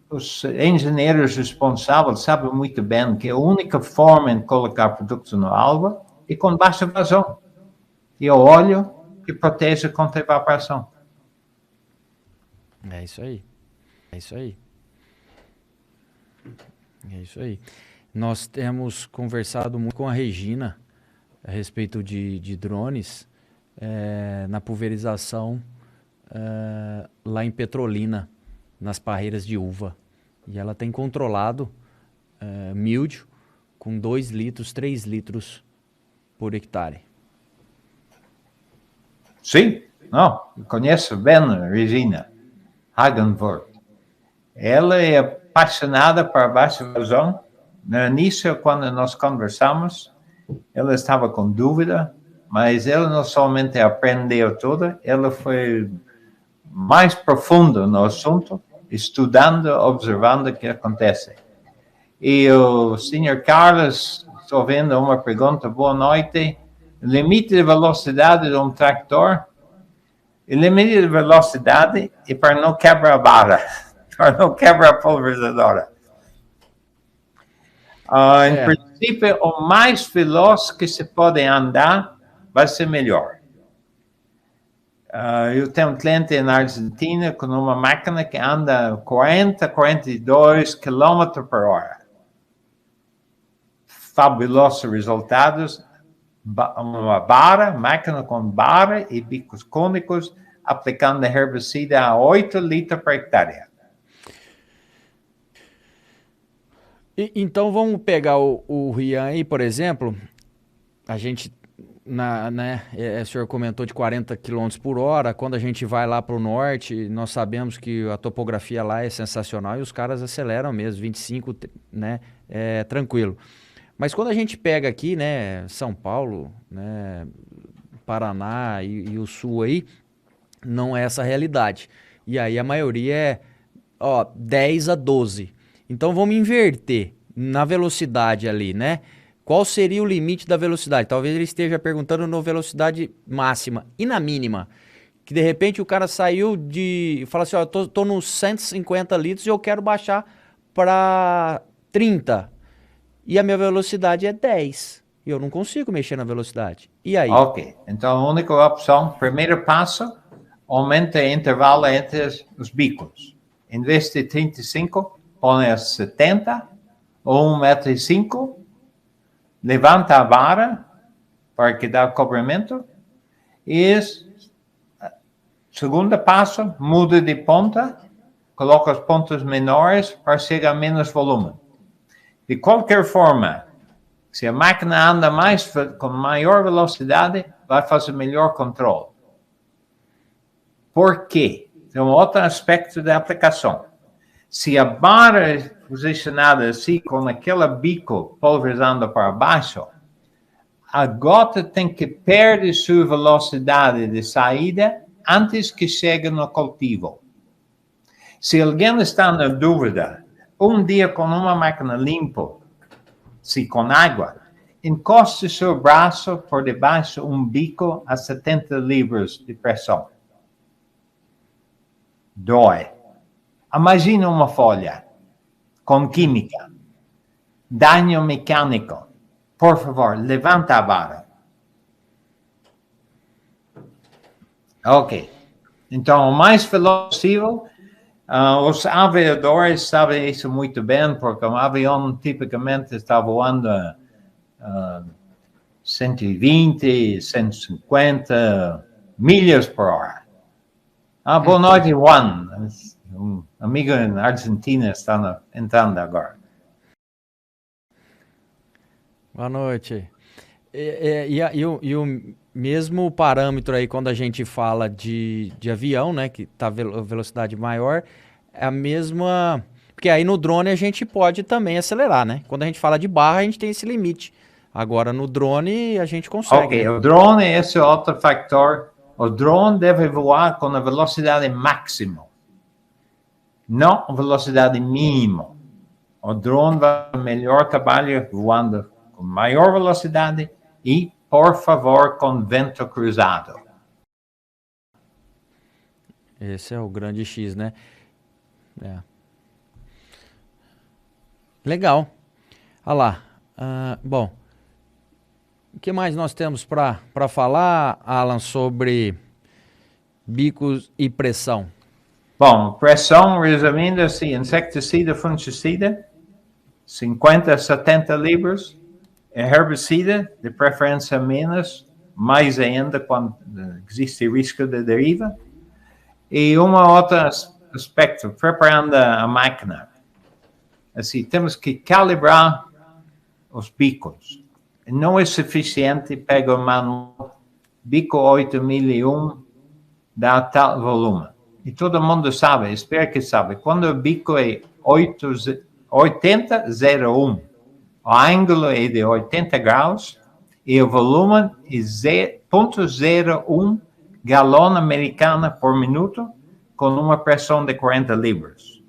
Os engenheiros responsáveis sabem muito bem que a única forma de colocar produtos no alvo é com baixa vazão. E o óleo que protege contra a evaporação. É isso aí. É isso aí. É isso aí. Nós temos conversado muito com a Regina a respeito de drones na pulverização lá em Petrolina, nas parreiras de uva. E ela tem controlado míldio com 2 litros, 3 litros por hectare. Sim, não, conheço bem a Regina Hagenwort. Ela é apaixonada por baixa vazão. No início, quando nós conversamos, ela estava com dúvida, mas ela não somente aprendeu tudo, ela foi mais profunda no assunto, estudando, observando o que acontece. E o senhor Carlos, estou vendo uma pergunta, boa noite. Limite de velocidade de um tractor, o limite de velocidade é para não quebrar a barra, para não quebrar a pulverizadora. Em princípio, o mais veloz que se pode andar vai ser melhor. Eu tenho um cliente na Argentina com uma máquina que anda 40, 42 km por hora. Fabulosos resultados. Uma máquina com barra e bicos cônicos, aplicando herbicida a 8 litros por hectare. Então vamos pegar o Rian aí, por exemplo. A gente, o senhor comentou de 40 km por hora. Quando a gente vai lá para o norte, nós sabemos que a topografia lá é sensacional e os caras aceleram mesmo, 25, né? É tranquilo. Mas quando a gente pega aqui, né, São Paulo, né, Paraná e o Sul aí, não é essa a realidade. E aí a maioria é 10 a 12. Então vamos inverter na velocidade ali, né? Qual seria o limite da velocidade? Talvez ele esteja perguntando na velocidade máxima e na mínima. Que de repente o cara saiu fala assim, tô nos 150 litros e eu quero baixar para 30. E a minha velocidade é 10. E eu não consigo mexer na velocidade. E aí? Ok. Então, a única opção, primeiro passo, aumenta o intervalo entre os bicos. Em vez de 35, põe a 70 ou 1,5 m, levanta a vara para que dá cobrimento. E segundo passo, muda de ponta, coloca as pontas menores para chegar a menos volume. De qualquer forma, se a máquina anda com maior velocidade, vai fazer melhor controle. Por quê? Tem um outro aspecto da aplicação. Se a barra é posicionada assim, com aquele bico pulverizando para baixo, a gota tem que perder sua velocidade de saída antes que chegue no cultivo. Se alguém está na dúvida, um dia com uma máquina limpa, se com água, encoste seu braço por debaixo um bico a 70 libras de pressão. Dói. Imagina uma folha com química, dano mecânico. Por favor, levanta a vara. Ok. Então, o mais veloz possível. Os aviadores sabem isso muito bem, porque um avião tipicamente está voando 120, 150 milhas por hora. Boa noite, Juan. Um amigo na Argentina está entrando agora. Boa noite. E o mesmo parâmetro aí, quando a gente fala de avião, né, que está velocidade maior, é a mesma... Porque aí no drone a gente pode também acelerar, né? Quando a gente fala de barra, a gente tem esse limite. Agora no drone a gente consegue. Ok, né? o drone, esse é outro fator. O drone deve voar com a velocidade máxima, não a velocidade mínima. O drone vai fazer melhor trabalho voando com maior velocidade e, por favor, com vento cruzado. Esse é o grande X, né? Legal. Olha lá. Bom, o que mais nós temos para falar, Alan, sobre bicos e pressão? Bom, pressão, resumindo assim, inseticida, fungicida, 50 a 70 libras, herbicida, de preferência menos, mais ainda quando existe risco de deriva. E um outro aspecto, preparando a máquina. Assim, temos que calibrar os bicos. Não é suficiente pegar o manual, bico 8001, dá tal volume. E todo mundo sabe, espero que sabe, quando o bico é 80,01, o ângulo é de 80 graus e o volume é 0,01 galão americana por minuto com uma pressão de 40 libras.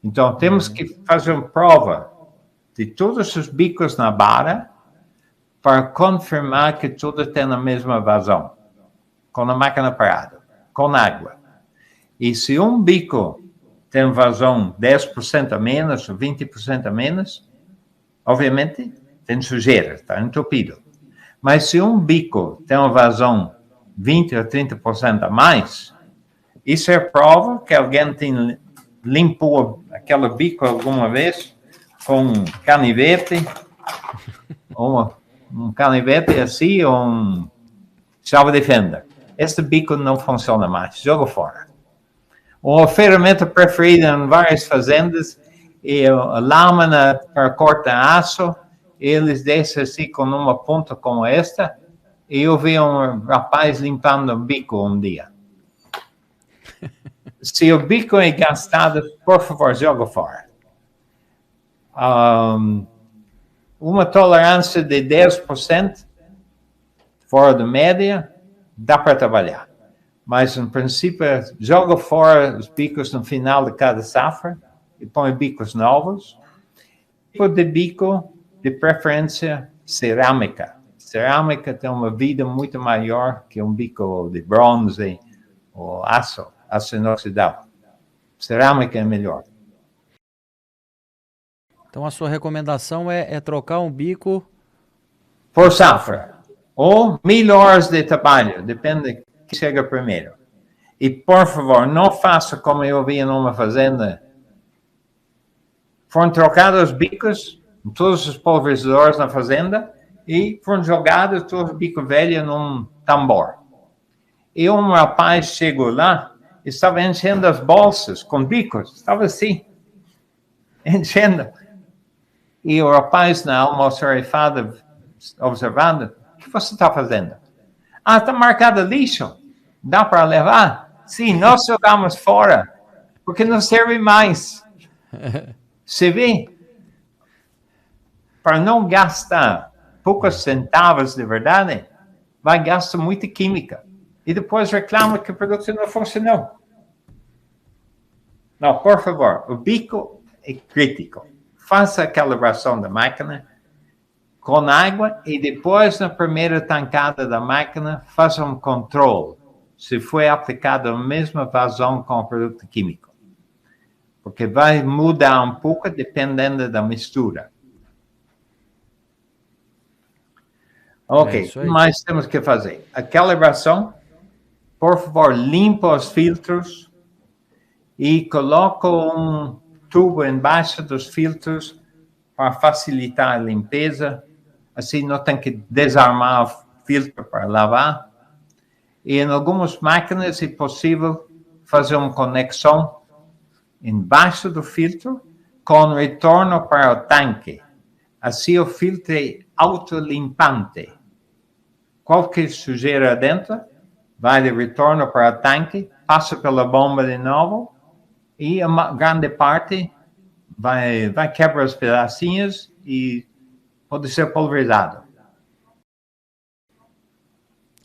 Então, temos que fazer uma prova de todos os bicos na barra para confirmar que tudo tem a mesma vazão, com a máquina parada, com água. E se um bico tem vazão 10% a menos, 20% a menos, obviamente tem sujeira, está entupido. Mas se um bico tem uma vazão 20% ou 30% a mais, isso é prova que alguém limpou aquele bico alguma vez com um canivete, um canivete assim, ou um chave de fenda. Este bico não funciona mais, joga fora. Uma ferramenta preferida em várias fazendas é a lâmina para cortar aço. Eles deixam assim com uma ponta como esta. E eu vi um rapaz limpando um bico um dia. Se o bico é gastado, por favor, joga fora. Uma tolerância de 10% fora da média, dá para trabalhar. Mas, no princípio, joga fora os bicos no final de cada safra e põe bicos novos. Tipo de bico, de preferência, cerâmica. Cerâmica tem uma vida muito maior que um bico de bronze ou aço inoxidável. Cerâmica é melhor. Então a sua recomendação é trocar um bico por safra. Ou 1000 horas de trabalho, depende do que chega primeiro. E, por favor, não faça como eu vi numa fazenda. Foram trocados os bicos, todos os pulverizadores na fazenda, e foram jogados todos os bicos velhos num tambor. E um rapaz chegou lá, estava enchendo as bolsas com bicos, estava assim, enchendo. E o rapaz na almoxarifada, observando, o que você está fazendo? Está marcado lixo, dá para levar? Sim, nós jogamos fora, porque não serve mais. Você vê? Para não gastar poucos centavos de verdade, vai gastar muita química. E depois reclama que o produto não funcionou. Não, por favor, o bico é crítico. Faça a calibração da máquina com água e depois, na primeira tancada da máquina, faça um controle se foi aplicada a mesma vazão com o produto químico. Porque vai mudar um pouco dependendo da mistura. Ok, o que mais temos que fazer? A calibração, por favor, limpa os filtros e coloca um tubo embaixo dos filtros para facilitar a limpeza. assim não tem que desarmar o filtro para lavar. E em algumas máquinas é possível fazer uma conexão embaixo do filtro com retorno para o tanque. Assim o filtro é autolimpante. Qualquer sujeira dentro vai de retorno para o tanque, passa pela bomba de novo e a grande parte vai quebrar os pedacinhos e pode ser pulverizado.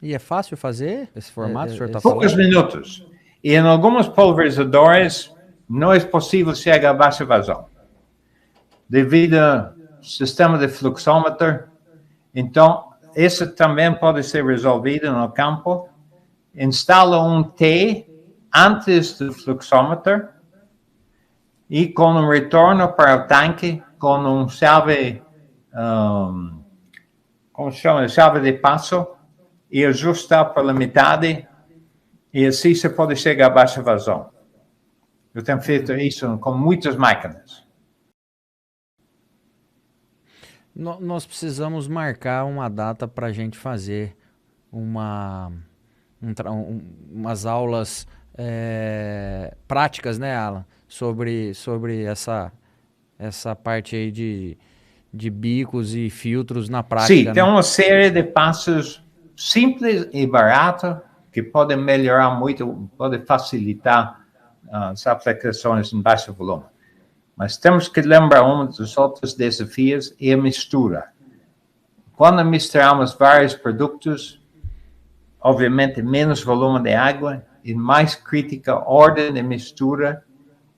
E é fácil fazer esse formato, o senhor está Poucos falando? minutos. E em alguns pulverizadores não é possível chegar a baixa vazão. Devido ao sistema de fluxômetro, então, isso também pode ser resolvido no campo. Instala um T antes do fluxômetro e com um retorno para o tanque, com um chave, como se chama, chave de passo, e ajustar pela metade, e assim você pode chegar a baixa vazão. Eu tenho feito isso com muitas máquinas. Nós precisamos marcar uma data para a gente fazer umas aulas práticas, né, Alan? Sobre essa parte aí de bicos e filtros na prática. Sim, tem uma série de passos simples e baratos que podem melhorar muito, podem facilitar as aplicações em baixo volume. Mas temos que lembrar um dos outros desafios é a mistura. Quando misturamos vários produtos, obviamente menos volume de água e mais crítica ordem de mistura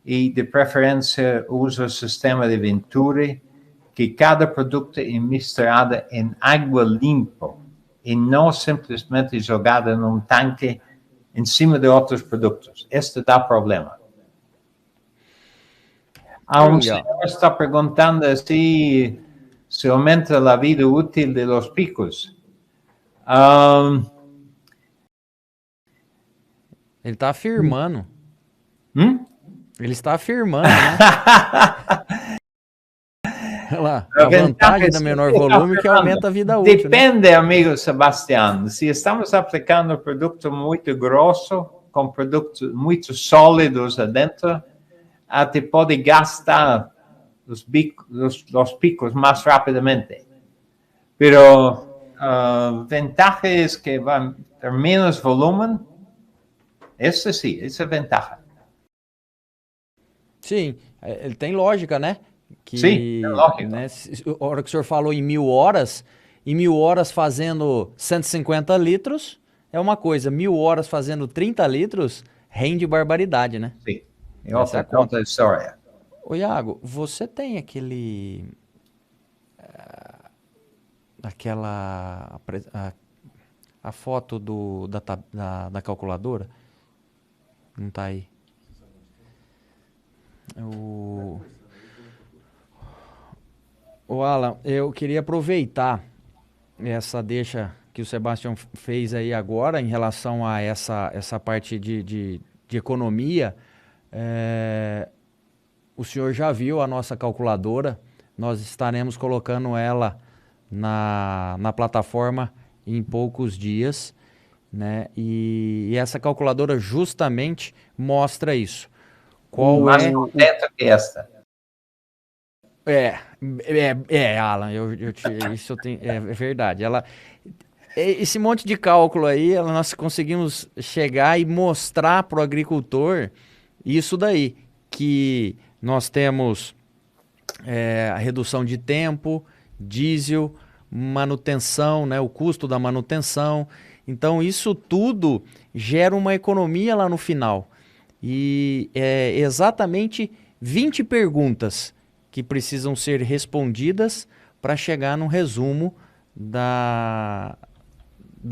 e de preferência usa o sistema de Venturi, que cada produto é misturado em água limpa e não simplesmente jogada num tanque em cima de outros produtos. Este dá problema. Um senhor está perguntando se aumenta a vida útil de los picos. Ele está afirmando. Ele está afirmando, né? Olha lá, a vantagem da menor volume é que aumenta a vida útil. Depende, né? Amigo Sebastião. Se estamos aplicando um produto muito grosso, com produtos muito sólidos adentro, até pode gastar os picos mais rapidamente. Pero a ventaja é que vai ter menos volume. Essa sim, essa é a ventaja. Sim, ele tem lógica, né? Sim, tem lógica. Né, a hora que o senhor falou em 1000 horas fazendo 150 litros é uma coisa, 1000 horas fazendo 30 litros rende barbaridade, né? Sim. É outra conta de história. Ô Iago, você tem a foto da calculadora? Não tá aí. O Alan, eu queria aproveitar essa deixa que o Sebastião fez aí agora em relação a essa parte de economia. O senhor já viu a nossa calculadora, nós estaremos colocando ela na plataforma em poucos dias, né? E essa calculadora justamente mostra isso. Qual mais é completa que esta. Alan, isso eu tenho, é verdade. Esse monte de cálculo aí, nós conseguimos chegar e mostrar para o agricultor isso daí, que nós temos a redução de tempo, diesel, manutenção, né, o custo da manutenção. Então, isso tudo gera uma economia lá no final. E é exatamente 20 perguntas que precisam ser respondidas para chegar no resumo da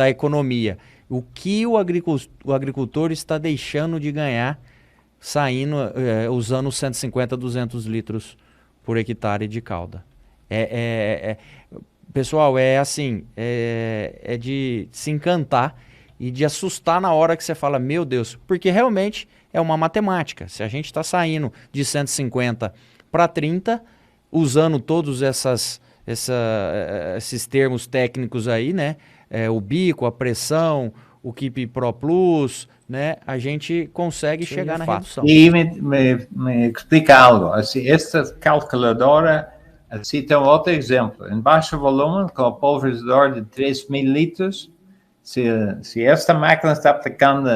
economia. O que o agricultor está deixando de ganhar saindo, usando 150, 200 litros por hectare de calda. Pessoal, é de se encantar e de assustar na hora que você fala, meu Deus, porque realmente é uma matemática. Se a gente está saindo de 150 para 30, usando todas esses termos técnicos aí, né? O bico, a pressão, o Keep Pro Plus, né? A gente consegue chegar na redução. E me explica algo. Assim, esta calculadora, assim, tem outro exemplo. Em baixo volume, com o pulverizador de 3.000 litros, se esta máquina está aplicando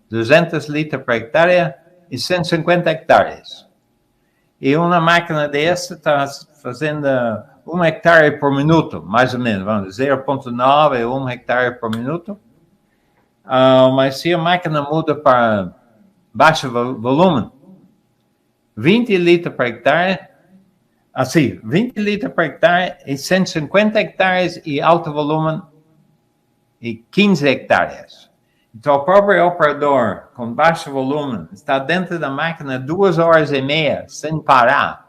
200 litros por hectare e 150 hectares. E uma máquina dessa está fazendo 1 hectare por minuto, mais ou menos, vamos dizer, 0,9 a 1 hectare por minuto. Mas se a máquina muda para baixo volume, 20 litros por hectare, assim, 20 litros por hectare e 150 hectares e alto volume e 15 hectares. Então, o próprio operador com baixo volume está dentro da máquina 2 horas e meia, sem parar.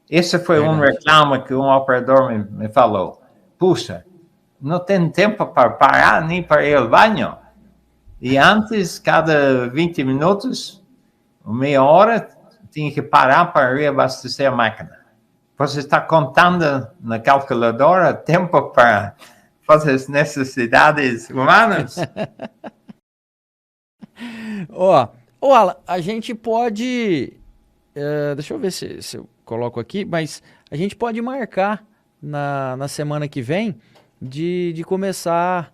Esse foi um reclamo que um operador me falou. Puxa, não tem tempo para parar nem para ir ao banho. E antes, cada 20 minutos, meia hora, tinha que parar para reabastecer a máquina. Você está contando na calculadora tempo para fazer as necessidades humanas? Alan, a gente pode... deixa eu ver se eu coloco aqui, mas a gente pode marcar na semana que vem de começar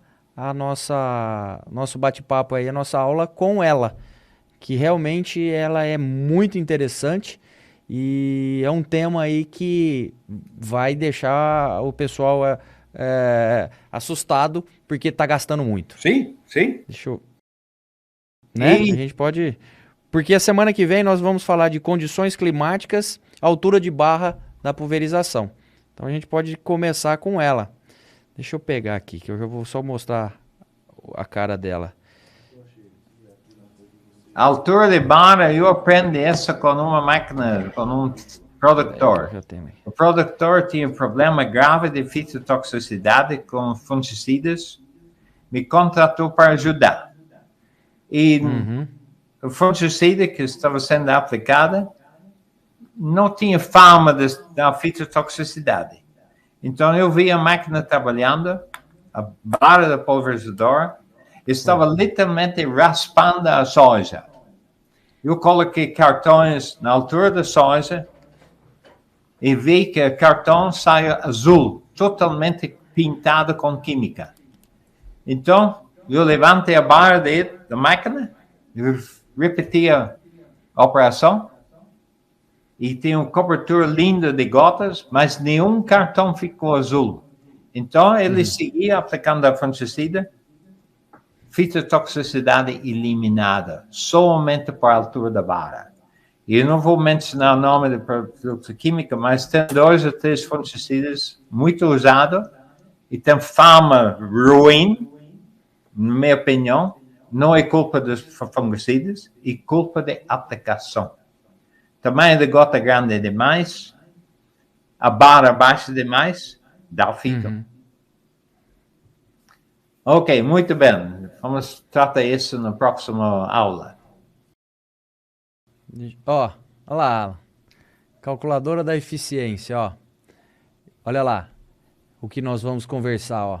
nosso bate-papo aí, a nossa aula com ela, que realmente ela é muito interessante e é um tema aí que vai deixar o pessoal assustado porque está gastando muito. Sim. Deixa eu... Né? A gente pode... Porque a semana que vem nós vamos falar de condições climáticas, altura de barra da pulverização. Então a gente pode começar com ela. Deixa eu pegar aqui, que eu já vou só mostrar a cara dela. A altura de barra, eu aprendo essa com uma máquina, com um produtor. O produtor tinha um problema grave de fitotoxicidade com fungicidas. Me contratou para ajudar. E o fungicida que estava sendo aplicado não tinha fama da fitotoxicidade. Então, eu vi a máquina trabalhando, a barra do pulverizador, estava literalmente raspando a soja. Eu coloquei cartões na altura da soja e vi que o cartão saia azul, totalmente pintado com química. Então, eu levantei a barra da máquina, repeti a operação, e tem uma cobertura linda de gotas, mas nenhum cartão ficou azul. Então, ele seguia aplicando a fungicida, fitotoxicidade eliminada, somente por altura da vara. E eu não vou mencionar o nome da produto química, mas tem 2 ou 3 fungicidas muito usados e tem fama ruim, na minha opinião. Não é culpa dos fungicidas, é culpa da aplicação. Tamanho da gota grande demais, a barra baixa demais, dá fito. Ok, muito bem. Vamos tratar isso na próxima aula. Olha lá, calculadora da eficiência, ó. Olha lá o que nós vamos conversar, ó.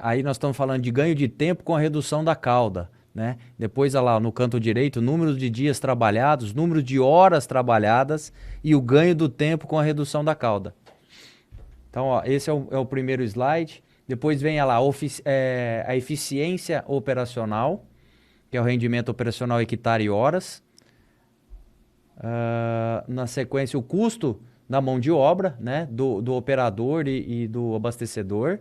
Aí nós estamos falando de ganho de tempo com a redução da cauda, né? Depois, olha lá, no canto direito, número de dias trabalhados, número de horas trabalhadas e o ganho do tempo com a redução da cauda. Então, ó, esse é o primeiro slide. Depois vem lá, a eficiência operacional, que é o rendimento operacional hectare e horas. Na sequência, o custo da mão de obra, né, do operador e do abastecedor.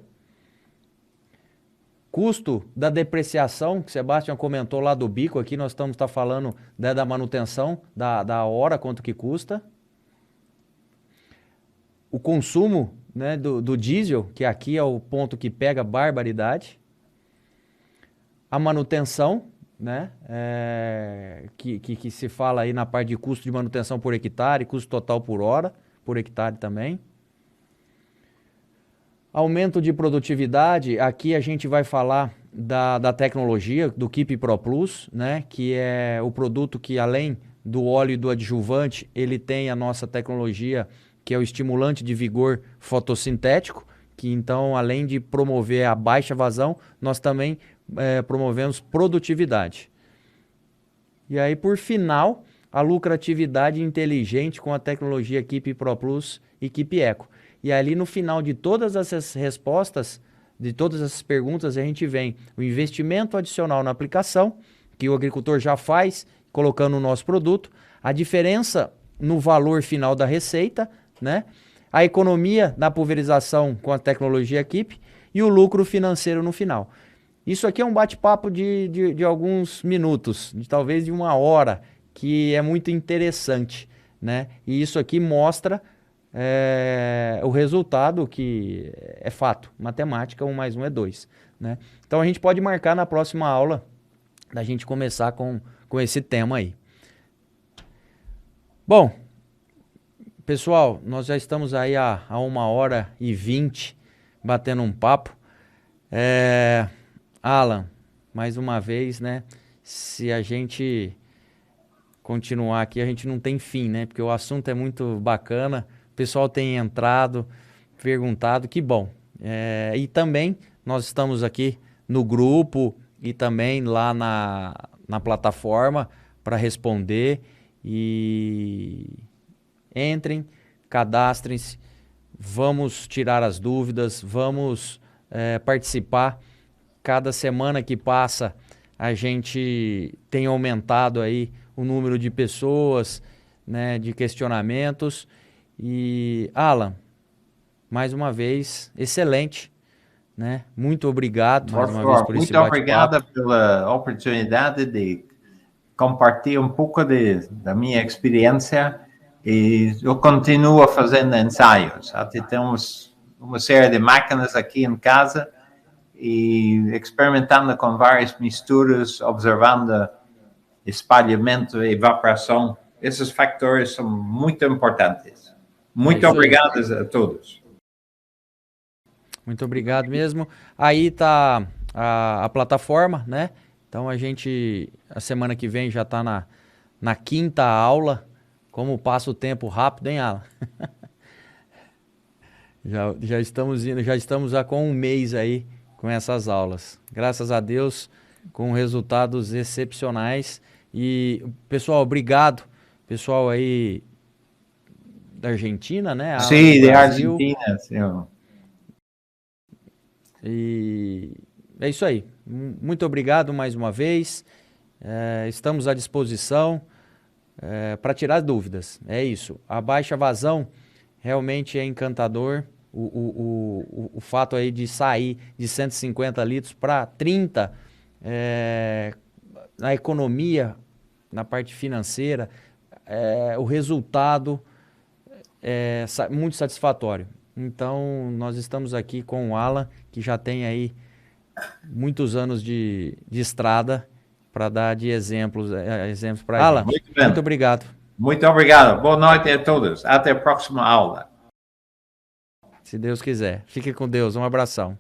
Custo da depreciação, que o Sebastião comentou lá do bico, aqui nós estamos falando da manutenção, da hora, quanto que custa. O consumo, né, do diesel, que aqui é o ponto que pega barbaridade. A manutenção, né, que se fala aí na parte de custo de manutenção por hectare, custo total por hora, por hectare também. Aumento de produtividade, aqui a gente vai falar da tecnologia, do Keep Pro Plus, né, que é o produto que além do óleo e do adjuvante, ele tem a nossa tecnologia que é o estimulante de vigor fotossintético, que então, além de promover a baixa vazão, nós também promovemos produtividade. E aí, por final, a lucratividade inteligente com a tecnologia Keep Pro Plus e Keep Eco. E ali no final de todas essas respostas, de todas essas perguntas, a gente vem o investimento adicional na aplicação, que o agricultor já faz, colocando o nosso produto, a diferença no valor final da receita, né? A economia na pulverização com a tecnologia Keep e o lucro financeiro no final. Isso aqui é um bate-papo de alguns minutos, talvez de 1 hora, que é muito interessante, né? E isso aqui mostra o resultado, que é fato, matemática, 1 mais 1 é 2, né? Então a gente pode marcar na próxima aula da gente começar com esse tema aí. Bom, pessoal, nós já estamos aí a 1h20 batendo um papo. Alan, mais uma vez, né? Se a gente continuar aqui, a gente não tem fim, né? Porque o assunto é muito bacana, o pessoal tem entrado, perguntado, que bom. E também nós estamos aqui no grupo e também lá na plataforma para responder. E entrem, cadastrem-se, vamos tirar as dúvidas, vamos participar. Cada semana que passa, a gente tem aumentado aí o número de pessoas, né, de questionamentos. E, Alan, mais uma vez, excelente, né? Muito obrigado mais uma vez por esse bate-papo. Muito obrigado pela oportunidade de compartilhar um pouco da minha experiência, e eu continuo fazendo ensaios. Até temos uma série de máquinas aqui em casa e experimentando com várias misturas, observando espalhamento e evaporação. Esses fatores são muito importantes. Muito obrigado a todos. Muito obrigado mesmo. Aí está a plataforma, né? Então a gente, a semana que vem já está na 5ª aula. Como passa o tempo rápido, hein, Alan? já estamos indo, já estamos com 1 mês aí com essas aulas. Graças a Deus, com resultados excepcionais. E, pessoal, obrigado. Pessoal aí da Argentina, né? Alan, sim, da Argentina, sim. E é isso aí. Muito obrigado mais uma vez. Estamos à disposição para tirar dúvidas. É isso. A baixa vazão realmente é encantador. O fato aí de sair de 150 litros para 30 na economia, na parte financeira, o resultado é muito satisfatório. Então, nós estamos aqui com o Alan, que já tem aí muitos anos de estrada para dar de exemplos para Alan. Muito obrigado. Muito obrigado. Boa noite a todos. Até a próxima aula. Se Deus quiser. Fique com Deus. Um abração.